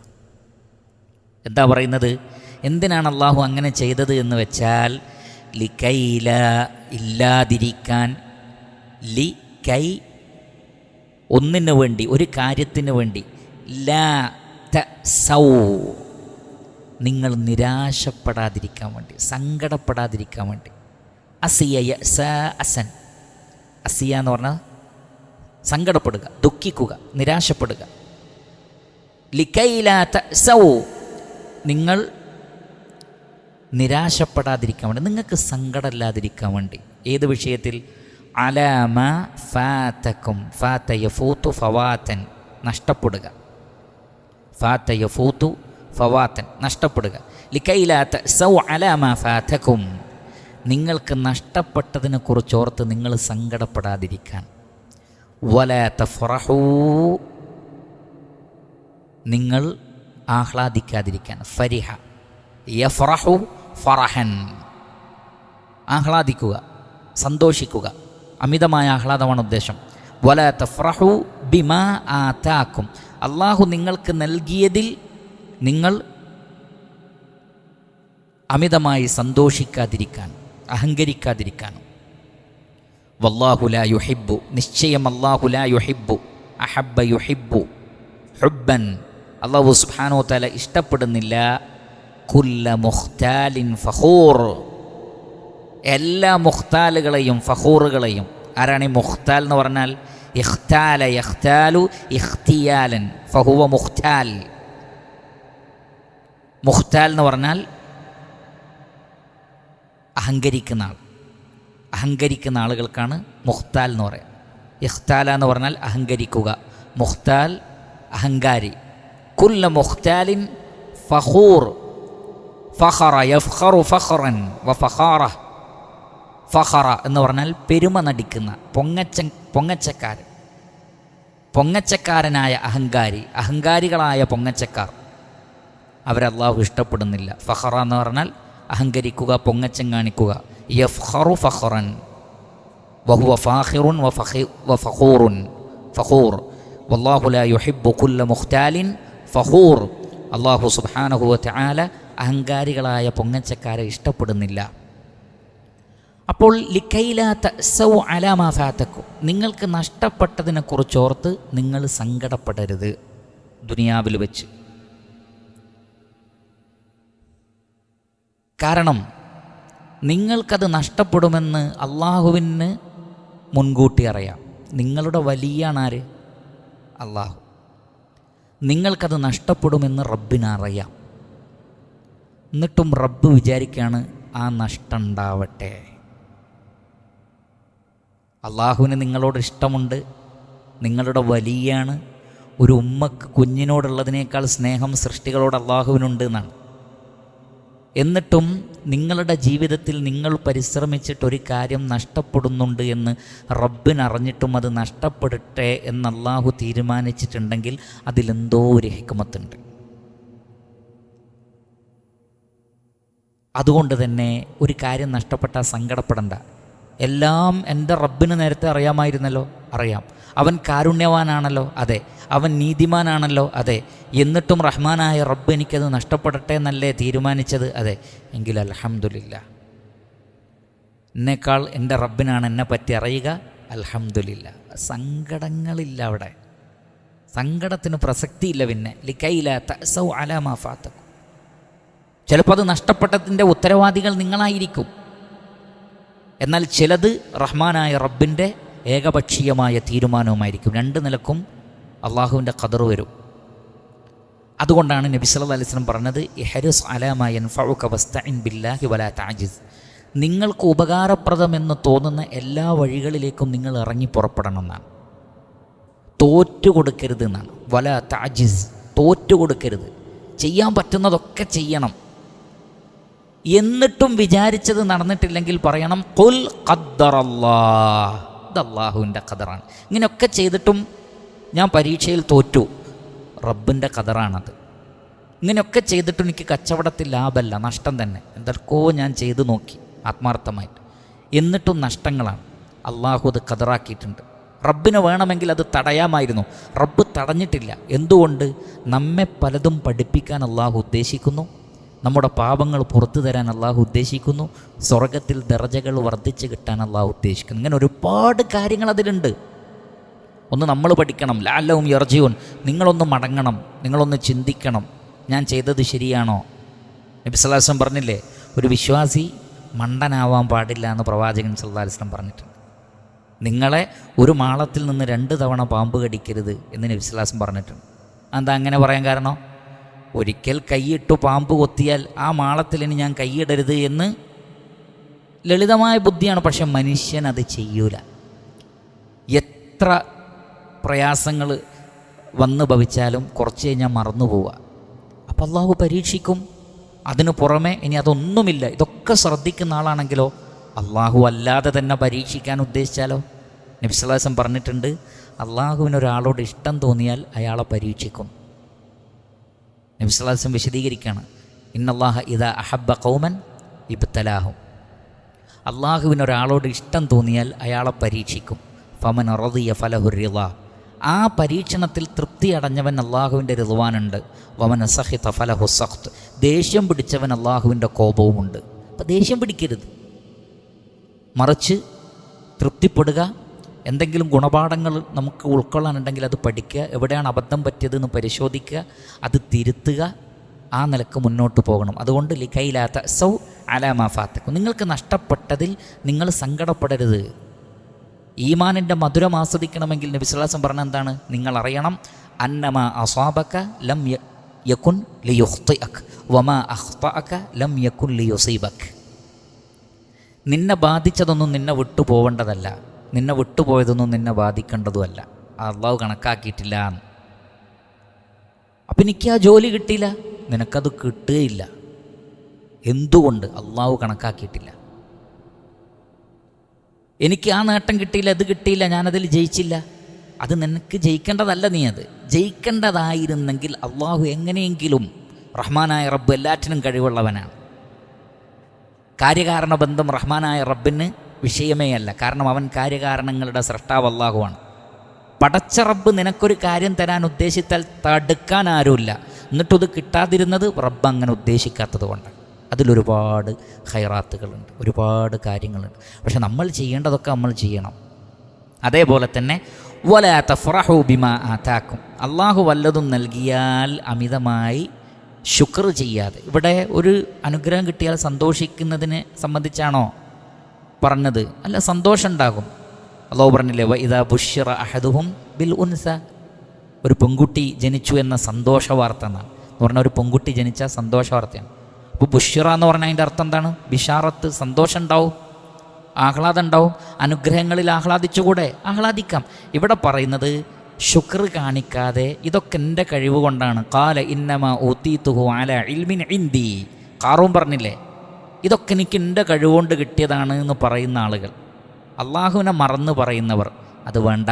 എന്താ പറയുന്നത്? എന്തിനാണ് അള്ളാഹു അങ്ങനെ ചെയ്തത് എന്ന് വെച്ചാൽ ലിക്കൈല, ഇല്ലാതിരിക്കാൻ, ലിക്കൈ ഒന്നിനു വേണ്ടി, ഒരു കാര്യത്തിന് വേണ്ടി, ലാ തസൗ നിങ്ങൾ നിരാശപ്പെടാതിരിക്കാൻ വേണ്ടി, സങ്കടപ്പെടാതിരിക്കാൻ വേണ്ടി. അസിയ യഅസ അസൻ, അസിയ എന്ന് പറഞ്ഞാൽ സങ്കടപ്പെടുക, ദുഃഖിക്കുക, നിരാശപ്പെടുക. ലിക്കൈല തസൗ നിങ്ങൾ നിരാശപ്പെടാതിരിക്കാൻ വേണ്ടി, നിങ്ങൾക്ക് സങ്കടമില്ലാതിരിക്കാൻ വേണ്ടി. ഏത് വിഷയത്തിൽ? അലാമ ഫാതക്കും, ഫാത യഫൂതു ഫവാതൻ, നഷ്ടപ്പെടുക. ഫാത യഫൂതു ഫവാതൻ, നഷ്ടപ്പെടുക. ലിക്കൈലാ തഅസൗ അലാമ ഫാതക്കും, നിങ്ങൾക്ക് നഷ്ടപ്പെട്ടതിനെ കുറിച്ചോർത്ത് നിങ്ങൾ സങ്കടപ്പെടാതിരിക്കാൻ. വലാ തഫ്റഹൂ, നിങ്ങൾ ആഹ്ലാദിക്കാതിരിക്കാൻ. ഫരിഹ യഫ്റഹു ഫറഹൻ, ആഹ്ലാദിക്കുക, സന്തോഷിക്കുക, അമിതമായ ആഹ്ലാദമാണ് ഉദ്ദേശം. വലാ തഫ്റഹു ബിമാ ആതാക്കും, അള്ളാഹു നിങ്ങൾക്ക് നൽകിയതിൽ നിങ്ങൾ അമിതമായി സന്തോഷിക്കാതിരിക്കാൻ, അഹങ്കരിക്കാതിരിക്കാൻ. വല്ലാഹു ലാ യുഹിബ്ബു, നിശ്ചയം അല്ലാഹു ലാ യുഹിബ്ബു, അഹബ്ബ യുഹിബ്ബു ഹുബ്ബൻ, അല്ലാഹു സുബ്ഹാനഹു വ തആല ഇഷ്ടപ്പെടുന്നില്ല കുല്ല മുഖ്താലിൻ ഫഖൂർ, എല്ലാ മുഖ്താലുകളെയും ഫഖൂറുകളെയും. ആരാണ് ഈ മുഖ്താൽ എന്ന് പറഞ്ഞാൽ? ഇഖ്താല യഖ്താലു ഇഖ്തിയാലൻ ഫഹുവ മുഖ്താൽ. മുഖ്താൽ എന്ന് പറഞ്ഞാൽ അഹങ്കരിക്കുന്ന ആൾ. അഹങ്കരിക്കുന്ന ആളുകൾക്കാണ് മുഖ്താൽ എന്ന് പറയുക. ഇഖ്താല എന്ന് പറഞ്ഞാൽ അഹങ്കരിക്കുക, മുഖ്താൽ അഹങ്കാരി. കുല്ല മുഖ്താലിൻ ഫഖൂർ, ഫഖറ യഫ്ഖറു ഫഖറൻ വഫഖാറ. ഫഖറ എന്ന് പറഞ്ഞാൽ പെരുമ നടിക്കുന്ന, പൊങ്ങച്ചക്കാരൻ. പൊങ്ങച്ചക്കാരനായ അഹങ്കാരികളായ പൊങ്ങച്ചക്കാർ അവരെ അള്ളാഹു ഇഷ്ടപ്പെടുന്നില്ല. ഫഖറ എന്ന് പറഞ്ഞാൽ അഹങ്കരിക്കുക, പൊങ്ങച്ചം കാണിക്കുക. യഫ്ഖറു ഫഖറൻ വഹുവ ഫാഖിറുൻ ഫഖൂർ വല്ലാഹു ലാ യുഹിബ്ബു കുല്ല മുഖ്താലിൻ ഫഖൂർ. അള്ളാഹു സുബ്ഹാനഹു വ തആല അഹങ്കാരികളായ പൊങ്ങച്ചക്കാരെ ഇഷ്ടപ്പെടുന്നില്ല. അപ്പോൾ ലിക്കൈലാ തഅസൗ അലാ മാ ഫാതക്കും, നിങ്ങൾക്ക് നഷ്ടപ്പെട്ടതിനെക്കുറിച്ചോർത്ത് നിങ്ങൾ സങ്കടപ്പെടരുത് ദുനിയാവിൽ വെച്ച്. കാരണം നിങ്ങൾക്കത് നഷ്ടപ്പെടുമെന്ന് അള്ളാഹുവിന് മുൻകൂട്ടി അറിയാം. നിങ്ങളുടെ വലിയാണാര്? അള്ളാഹു. നിങ്ങൾക്കത് നഷ്ടപ്പെടുമെന്ന് റബ്ബിനറിയാം. എന്നിട്ടും റബ്ബ് വിചാരിക്കുകയാണ് ആ നഷ്ടം ഉണ്ടാവട്ടെ. അള്ളാഹുവിന് നിങ്ങളോട് ഇഷ്ടമുണ്ട്, നിങ്ങളുടെ വലിയാണ്. ഒരു ഉമ്മക്ക് കുഞ്ഞിനോടുള്ളതിനേക്കാൾ സ്നേഹം സൃഷ്ടികളോട് അള്ളാഹുവിനുണ്ട് എന്നാണ്. എന്നിട്ടും നിങ്ങളുടെ ജീവിതത്തിൽ നിങ്ങൾ പരിശ്രമിച്ചിട്ടൊരു കാര്യം നഷ്ടപ്പെടുന്നുണ്ട് എന്ന് റബ്ബിനറിഞ്ഞിട്ടും അത് നഷ്ടപ്പെടട്ടെ എന്ന് അള്ളാഹു തീരുമാനിച്ചിട്ടുണ്ടെങ്കിൽ അതിലെന്തോ ഒരു ഹിക്മത്തുണ്ട്. അതുകൊണ്ട് തന്നെ ഒരു കാര്യം നഷ്ടപ്പെട്ടാൽ സങ്കടപ്പെടണ്ട. എല്ലാം എൻ്റെ റബ്ബിന് നേരത്തെ അറിയാമായിരുന്നല്ലോ. അറിയാം. അവൻ കാരുണ്യവാനാണല്ലോ, അതെ. അവൻ നീതിമാനാണല്ലോ, അതെ. എന്നിട്ടും റഹ്മാനായ റബ്ബ് എനിക്കത് നഷ്ടപ്പെടട്ടെ എന്നല്ലേ തീരുമാനിച്ചത്, അതെ. എങ്കിൽ അൽഹംദുലില്ലാ, എന്നേക്കാൾ എൻ്റെ റബ്ബിനാണ് എന്നെ പറ്റി അറിയുക, അൽഹംദുലില്ലാ. സങ്കടങ്ങളില്ല അവിടെ, സങ്കടത്തിന് പ്രസക്തിയില്ല. പിന്നെ ലിക്കൈലാ തഅസൗ അലാ മാ ഫാതക്കും. ചിലപ്പോൾ അത് നഷ്ടപ്പെട്ടതിൻ്റെ ഉത്തരവാദികൾ നിങ്ങളായിരിക്കും. എന്നാൽ ചിലത് റഹ്മാനായ റബ്ബിൻ്റെ ഏകപക്ഷീയമായ തീരുമാനവുമായിരിക്കും. രണ്ട് നിലക്കും അള്ളാഹുവിൻ്റെ ഖദർ വരും. അതുകൊണ്ടാണ് നബി സല്ലല്ലാഹു അലൈഹി വസല്ലം പറഞ്ഞത്, ഇഹ്രിസ് അലാ മാ യൻഫഉക വസ്തഇൻ ബില്ലാഹി വലാ തഅജിസ്. നിങ്ങൾക്ക് ഉപകാരപ്രദമെന്ന് തോന്നുന്ന എല്ലാ വഴികളിലേക്കും നിങ്ങൾ ഇറങ്ങി പുറപ്പെടണം എന്നാണ്. തോറ്റുകൊടുക്കരുത് എന്നാണ്. വലാ തഅജിസ്, തോറ്റുകൊടുക്കരുത്. ചെയ്യാൻ പറ്റുന്നതൊക്കെ ചെയ്യണം. എന്നിട്ടും വിചാരിച്ചത് നടന്നിട്ടില്ലെങ്കിൽ പറയണം ഖുൽ ഖദ്ദറല്ലാഹ്, ഇത് അള്ളാഹുവിൻ്റെ ഖദറാണ്. ഇങ്ങനെയൊക്കെ ചെയ്തിട്ടും ഞാൻ പരീക്ഷയിൽ തോറ്റു, റബ്ബിൻ്റെ ഖദറാണത്. ഇങ്ങനെയൊക്കെ ചെയ്തിട്ടും എനിക്ക് കച്ചവടത്തിൽ ലാഭമല്ല, നഷ്ടം തന്നെ. എന്തൊക്കെയോ ഞാൻ ചെയ്തു നോക്കി ആത്മാർത്ഥമായിട്ട്, എന്നിട്ടും നഷ്ടങ്ങളാണ്. അള്ളാഹു അത് ഖദറാക്കിയിട്ടുണ്ട്. റബ്ബിന് വേണമെങ്കിൽ അത് തടയാമായിരുന്നു, റബ്ബ് തടഞ്ഞിട്ടില്ല. എന്തുകൊണ്ട്? നമ്മെ പലതും പഠിപ്പിക്കാൻ അള്ളാഹു ഉദ്ദേശിക്കുന്നു. നമ്മുടെ പാപങ്ങൾ പുറത്തു തരാൻ അള്ളാഹു ഉദ്ദേശിക്കുന്നു. സ്വർഗത്തിൽ ദർജകൾ വർദ്ധിച്ച് കിട്ടാൻ അള്ളാഹു ഉദ്ദേശിക്കുന്നു. ഇങ്ങനെ ഒരുപാട് കാര്യങ്ങൾ അതിലുണ്ട്. ഒന്ന് നമ്മൾ പഠിക്കണം. ലഅല്ലഹും യർജിഊൻ, നിങ്ങളൊന്ന് മടങ്ങണം, നിങ്ങളൊന്ന് ചിന്തിക്കണം, ഞാൻ ചെയ്തത് ശരിയാണോ? നബി സല്ലല്ലാഹു അലൈഹി വസല്ലം പറഞ്ഞില്ലേ, ഒരു വിശ്വാസി മണ്ടനാവാൻ പാടില്ല എന്ന് പ്രവാചകൻ സല്ലല്ലാഹു അലൈഹി വസല്ലം പറഞ്ഞിട്ടുണ്ട്. നിങ്ങളെ ഒരു മാളത്തിൽ നിന്ന് 2 തവണ പാമ്പ് കടിക്കരുത് എന്ന് നബി സല്ലല്ലാഹു അലൈഹി വസല്ലം പറഞ്ഞിട്ടുണ്ട്. എന്താ അങ്ങനെ പറയാൻ കാരണം? ഒരിക്കൽ കൈയിട്ടു പാമ്പ് കൊത്തിയാൽ ആ മാളത്തിൽ ഇനി ഞാൻ കൈയിടരുത് എന്ന് ലളിതമായ ബുദ്ധിയാണ്. പക്ഷെ മനുഷ്യൻ അത് ചെയ്യൂല. എത്ര പ്രയാസങ്ങൾ വന്നു ഭവിച്ചാലും കുറച്ച് കഴിഞ്ഞാൽ മറന്നു പോവുക. അപ്പം അള്ളാഹു പരീക്ഷിക്കും. അതിനു പുറമെ ഇനി അതൊന്നുമില്ല, ഇതൊക്കെ ശ്രദ്ധിക്കുന്ന ആളാണെങ്കിലോ അള്ളാഹു അല്ലാതെ തന്നെ പരീക്ഷിക്കാൻ ഉദ്ദേശിച്ചാലോ? നബി സല്ലല്ലാഹു അലൈഹി വസല്ലം പറഞ്ഞിട്ടുണ്ട്, അള്ളാഹുവിനൊരാളോട് ഇഷ്ടം തോന്നിയാൽ അയാളെ പരീക്ഷിക്കും. നബി സല്ലല്ലാഹു അലൈഹി വസല്ലം വിശദീകരിക്കുകയാണ്, ഇന്നല്ലാഹ ഇദാ അഹബ്ബ ഖൗമൻ ഇബ്തലാഹും. അള്ളാഹുവിനൊരാളോട് ഇഷ്ടം തോന്നിയാൽ അയാളെ പരീക്ഷിക്കും. ഫമൻ റളിയ ഫലഹു റിളാ. ആ പരീക്ഷണത്തിൽ തൃപ്തി അടഞ്ഞവൻ അള്ളാഹുവിൻ്റെ റിദ്വാനുണ്ട്. വമൻ സഖിത ഫലഹു സഖ്ത്. ദേഷ്യം പിടിച്ചവൻ അള്ളാഹുവിൻ്റെ കോപവുമുണ്ട്. അപ്പം ദേഷ്യം പിടിക്കരുത്, മറിച്ച് തൃപ്തിപ്പെടുക. എന്തെങ്കിലും ഗുണപാഠങ്ങൾ നമുക്ക് ഉൾക്കൊള്ളാനുണ്ടെങ്കിൽ അത് പഠിക്കുക, എവിടെയാണ് അബദ്ധം പറ്റിയതെന്ന് പരിശോധിക്കുക, അത് തിരുത്തുക, ആ നിലക്ക് മുന്നോട്ട് പോകണം. അതുകൊണ്ട് ലിക്കൈലാ തഅസൗ അലാ മാ ഫാതക്കും, നിങ്ങൾക്ക് നഷ്ടപ്പെട്ടതിൽ നിങ്ങൾ സങ്കടപ്പെടരുത്. ഈമാനിൻ്റെ മധുരം ആസ്വദിക്കണമെങ്കിൽ നബി സല്ലല്ലാഹു അലൈഹി വസല്ലം പറഞ്ഞ എന്താണ്? നിങ്ങൾ അറിയണം, അന്നമാ അസാബക ലം യകുൻ ലിയുഖ്തിഅക വമാ അഖ്തഅക ലം യകുൻ ലിയുസീബക. നിന്നെ ബാധിച്ചതൊന്നും നിന്നെ വിട്ടുപോകേണ്ടതല്ല, നിന്നെ വിട്ടുപോയതൊന്നും നിന്നെ ബാധിക്കേണ്ടതുമല്ല. അള്ളാഹു കണക്കാക്കിയിട്ടില്ല. അപ്പം എനിക്ക് ആ ജോലി കിട്ടിയില്ല, നിനക്കത് കിട്ടുകയില്ല. എന്തുകൊണ്ട്? അള്ളാഹു കണക്കാക്കിയിട്ടില്ല. എനിക്ക് ആ നേട്ടം കിട്ടിയില്ല, ഇത് കിട്ടിയില്ല, ഞാനതിൽ ജയിച്ചില്ല, അത് നിനക്ക് ജയിക്കേണ്ടതല്ല. നീ അത് ജയിക്കേണ്ടതായിരുന്നെങ്കിൽ അള്ളാഹു എങ്ങനെയെങ്കിലും, റഹ്മാനായ റബ്ബ് എല്ലാറ്റിനും കഴിവുള്ളവനാണ്. കാര്യകാരണ ബന്ധം റഹ്മാനായ റബ്ബിന് വിഷയമേ അല്ല. കാരണം അവൻ കാര്യകാരണങ്ങളുടെ സൃഷ്ടാവ് അള്ളാഹുവാണ്. പടച്ച റബ്ബ് നിനക്കൊരു കാര്യം തരാൻ ഉദ്ദേശിച്ചാൽ തടുക്കാൻ ആരുമില്ല. എന്നിട്ടത് കിട്ടാതിരുന്നത് റബ്ബ് അങ്ങനെ ഉദ്ദേശിക്കാത്തത് കൊണ്ട്. അതിലൊരുപാട് ഖൈറാത്തുകളുണ്ട്, ഒരുപാട് കാര്യങ്ങളുണ്ട്. പക്ഷെ നമ്മൾ ചെയ്യേണ്ടതൊക്കെ നമ്മൾ ചെയ്യണം. അതേപോലെ തന്നെ വലാ തഫ്റഹു ബിമാ ആതാക്കും, അള്ളാഹു വല്ലതും നൽകിയാൽ അമിതമായി ശുക്ർ ചെയ്യാതെ. ഇവിടെ ഒരു അനുഗ്രഹം കിട്ടിയാൽ സന്തോഷിക്കുന്നതിനെ സംബന്ധിച്ചാണോ പറഞ്ഞത്? അല്ല, സന്തോഷം ഉണ്ടാകും. അള്ളാഹു പറഞ്ഞില്ലേ, വഇദാ ബുശ്ശിറ അഹദുഹും ബിൽ ഉൻസ, ഒരു പെൺകുട്ടി ജനിച്ചു എന്ന സന്തോഷ വാർത്ത എന്നാണ്. എന്ന് പറഞ്ഞാൽ ഒരു പെൺകുട്ടി ജനിച്ചാൽ സന്തോഷ വാർത്തയാണ്. അപ്പോൾ ബുശ്ശിറ എന്ന് പറഞ്ഞാൽ അതിൻ്റെ അർത്ഥം എന്താണ്? ബിഷാറത്ത്, സന്തോഷം ഉണ്ടാവും, ആഹ്ലാദം ഉണ്ടാവും. അനുഗ്രഹങ്ങളിൽ ആഹ്ലാദിച്ചുകൂടെ? ആഹ്ലാദിക്കാം. ഇവിടെ പറയുന്നത് ശുക്ർ കാണിക്കാതെ ഇതൊക്കെ എൻ്റെ കഴിവ് കൊണ്ടാണ്. ഖാല ഇന്നമാ ഊതീതുഹു അലാ ഇൽമിൻ ഇൻദി, ഖാറൂൻ പറഞ്ഞില്ലേ, ഇതൊക്കെ എനിക്ക് എൻ്റെ കഴിവുകൊണ്ട് കിട്ടിയതാണ് എന്ന് പറയുന്ന ആളുകൾ, അള്ളാഹുവിനെ മറന്ന് പറയുന്നവർ, അത് വേണ്ട.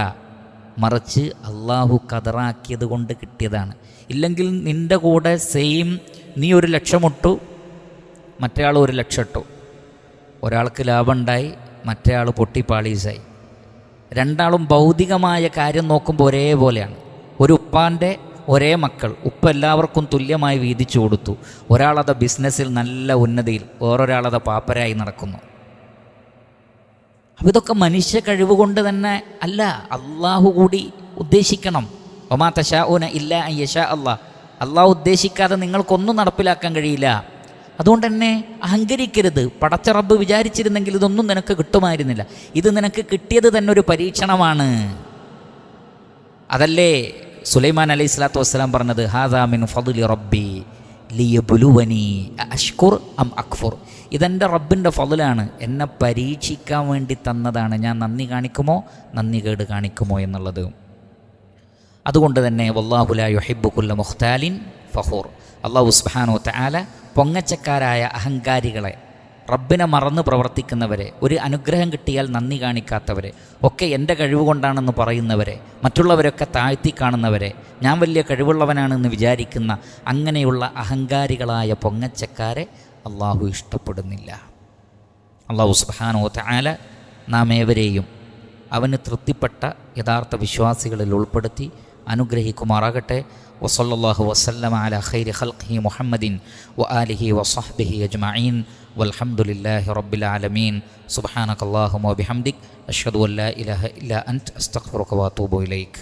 മറിച്ച് അള്ളാഹു ഖദറാക്കിയത് കൊണ്ട് കിട്ടിയതാണ്. ഇല്ലെങ്കിൽ നിൻ്റെ കൂടെ സെയിം, നീ 1,00,000 ഇട്ടു, മറ്റേ ആൾ 1,00,000 ഇട്ടു, ഒരാൾക്ക് ലാഭം ഉണ്ടായി, മറ്റേ ആൾ പൊട്ടിപ്പാളീസായി. രണ്ടാളും ഭൗതികമായ കാര്യം നോക്കുമ്പോൾ ഒരേപോലെയാണ്. ഒരു ഉപ്പാൻ്റെ ഒരേ മക്കൾ, ഉപ്പ എല്ലാവർക്കും തുല്യമായി വീതിച്ചു കൊടുത്തു. ഒരാളത് ബിസിനസ്സിൽ നല്ല ഉന്നതിയിൽ, വേറൊരാളത് പാപ്പരായി നടക്കുന്നു. അപ്പോൾ ഇതൊക്കെ മനുഷ്യ കഴിവ് കൊണ്ട് തന്നെ അല്ല, അള്ളാഹു കൂടി ഉദ്ദേശിക്കണം. വമാ തശാഊന ഇല്ലാ അൻ യശാ അല്ലാഹ്, അള്ളാഹു ഉദ്ദേശിക്കാതെ നിങ്ങൾക്കൊന്നും നടപ്പിലാക്കാൻ കഴിയില്ല. അതുകൊണ്ട് തന്നെ അഹങ്കരിക്കരുത്. പടച്ച റബ്ബ് വിചാരിച്ചിരുന്നെങ്കിൽ ഇതൊന്നും നിനക്ക് കിട്ടുമായിരുന്നില്ല. ഇത് നിനക്ക് കിട്ടിയത് തന്നെ ഒരു പരീക്ഷണമാണ്. അതല്ലേ സുലൈമാൻ അലൈഹി സ്വലാത്തു വസ്സലാം പറഞ്ഞത്, ഹാദാ മിൻ ഫദ്ലി റബ്ബി ലിയബ്ലുവനി അഷ്കുർ അം അക്ഫുർ, ഇതെൻ്റെ റബ്ബിൻ്റെ ഫദ്ലാണ്, എന്നെ പരീക്ഷിക്കാൻ വേണ്ടി തന്നതാണ്. ഞാൻ നന്ദി കാണിക്കുമോ നന്ദി കേട് കാണിക്കുമോ എന്നുള്ളത്. അതുകൊണ്ട് തന്നെ വല്ലാഹു ലാ യുഹിബ്ബു കുല്ല മുഖ്താലിൻ ഫഖൂർ, അല്ലാഹു സുബ്ഹാനഹു വതആല പൊങ്ങച്ചക്കാരായ അഹങ്കാരികളെ, റബ്ബിനെ മറന്ന് പ്രവർത്തിക്കുന്നവരെ, ഒരു അനുഗ്രഹം കിട്ടിയാൽ നന്ദി കാണിക്കാത്തവരെ, ഒക്കെ എൻ്റെ കഴിവ് കൊണ്ടാണെന്ന് പറയുന്നവരെ, മറ്റുള്ളവരൊക്കെ താഴ്ത്തി കാണുന്നവരെ, ഞാൻ വലിയ കഴിവുള്ളവനാണെന്ന് വിചാരിക്കുന്ന അങ്ങനെയുള്ള അഹങ്കാരികളായ പൊങ്ങച്ചക്കാരെ അള്ളാഹു ഇഷ്ടപ്പെടുന്നില്ല. അള്ളാഹു സുബ്ഹാനഹു വതആല നാം ഏവരെയും അവന് തൃപ്തിപ്പെട്ട യഥാർത്ഥ വിശ്വാസികളിൽ ഉൾപ്പെടുത്തി അനുഗ്രഹിക്കുമാറാകട്ടെ. വസല്ലല്ലാഹു വസല്ലമ അലാ ഖൈരി ഖൽഖിഹി മുഹമ്മദിൻ വആലിഹി വസഹ്ബിഹി അജ്മഈൻ വൽഹംദുലില്ലാഹി റബ്ബിൽ ആലമീൻ. സുബ്ഹാനകല്ലാഹുമ്മ വബിഹംദിക് അഷ്ഹദു അൻ ലാ ഇലാഹ ഇല്ലാ അൻത അസ്തഗ്ഫിറുക വഅതൂബു ഇലൈക്.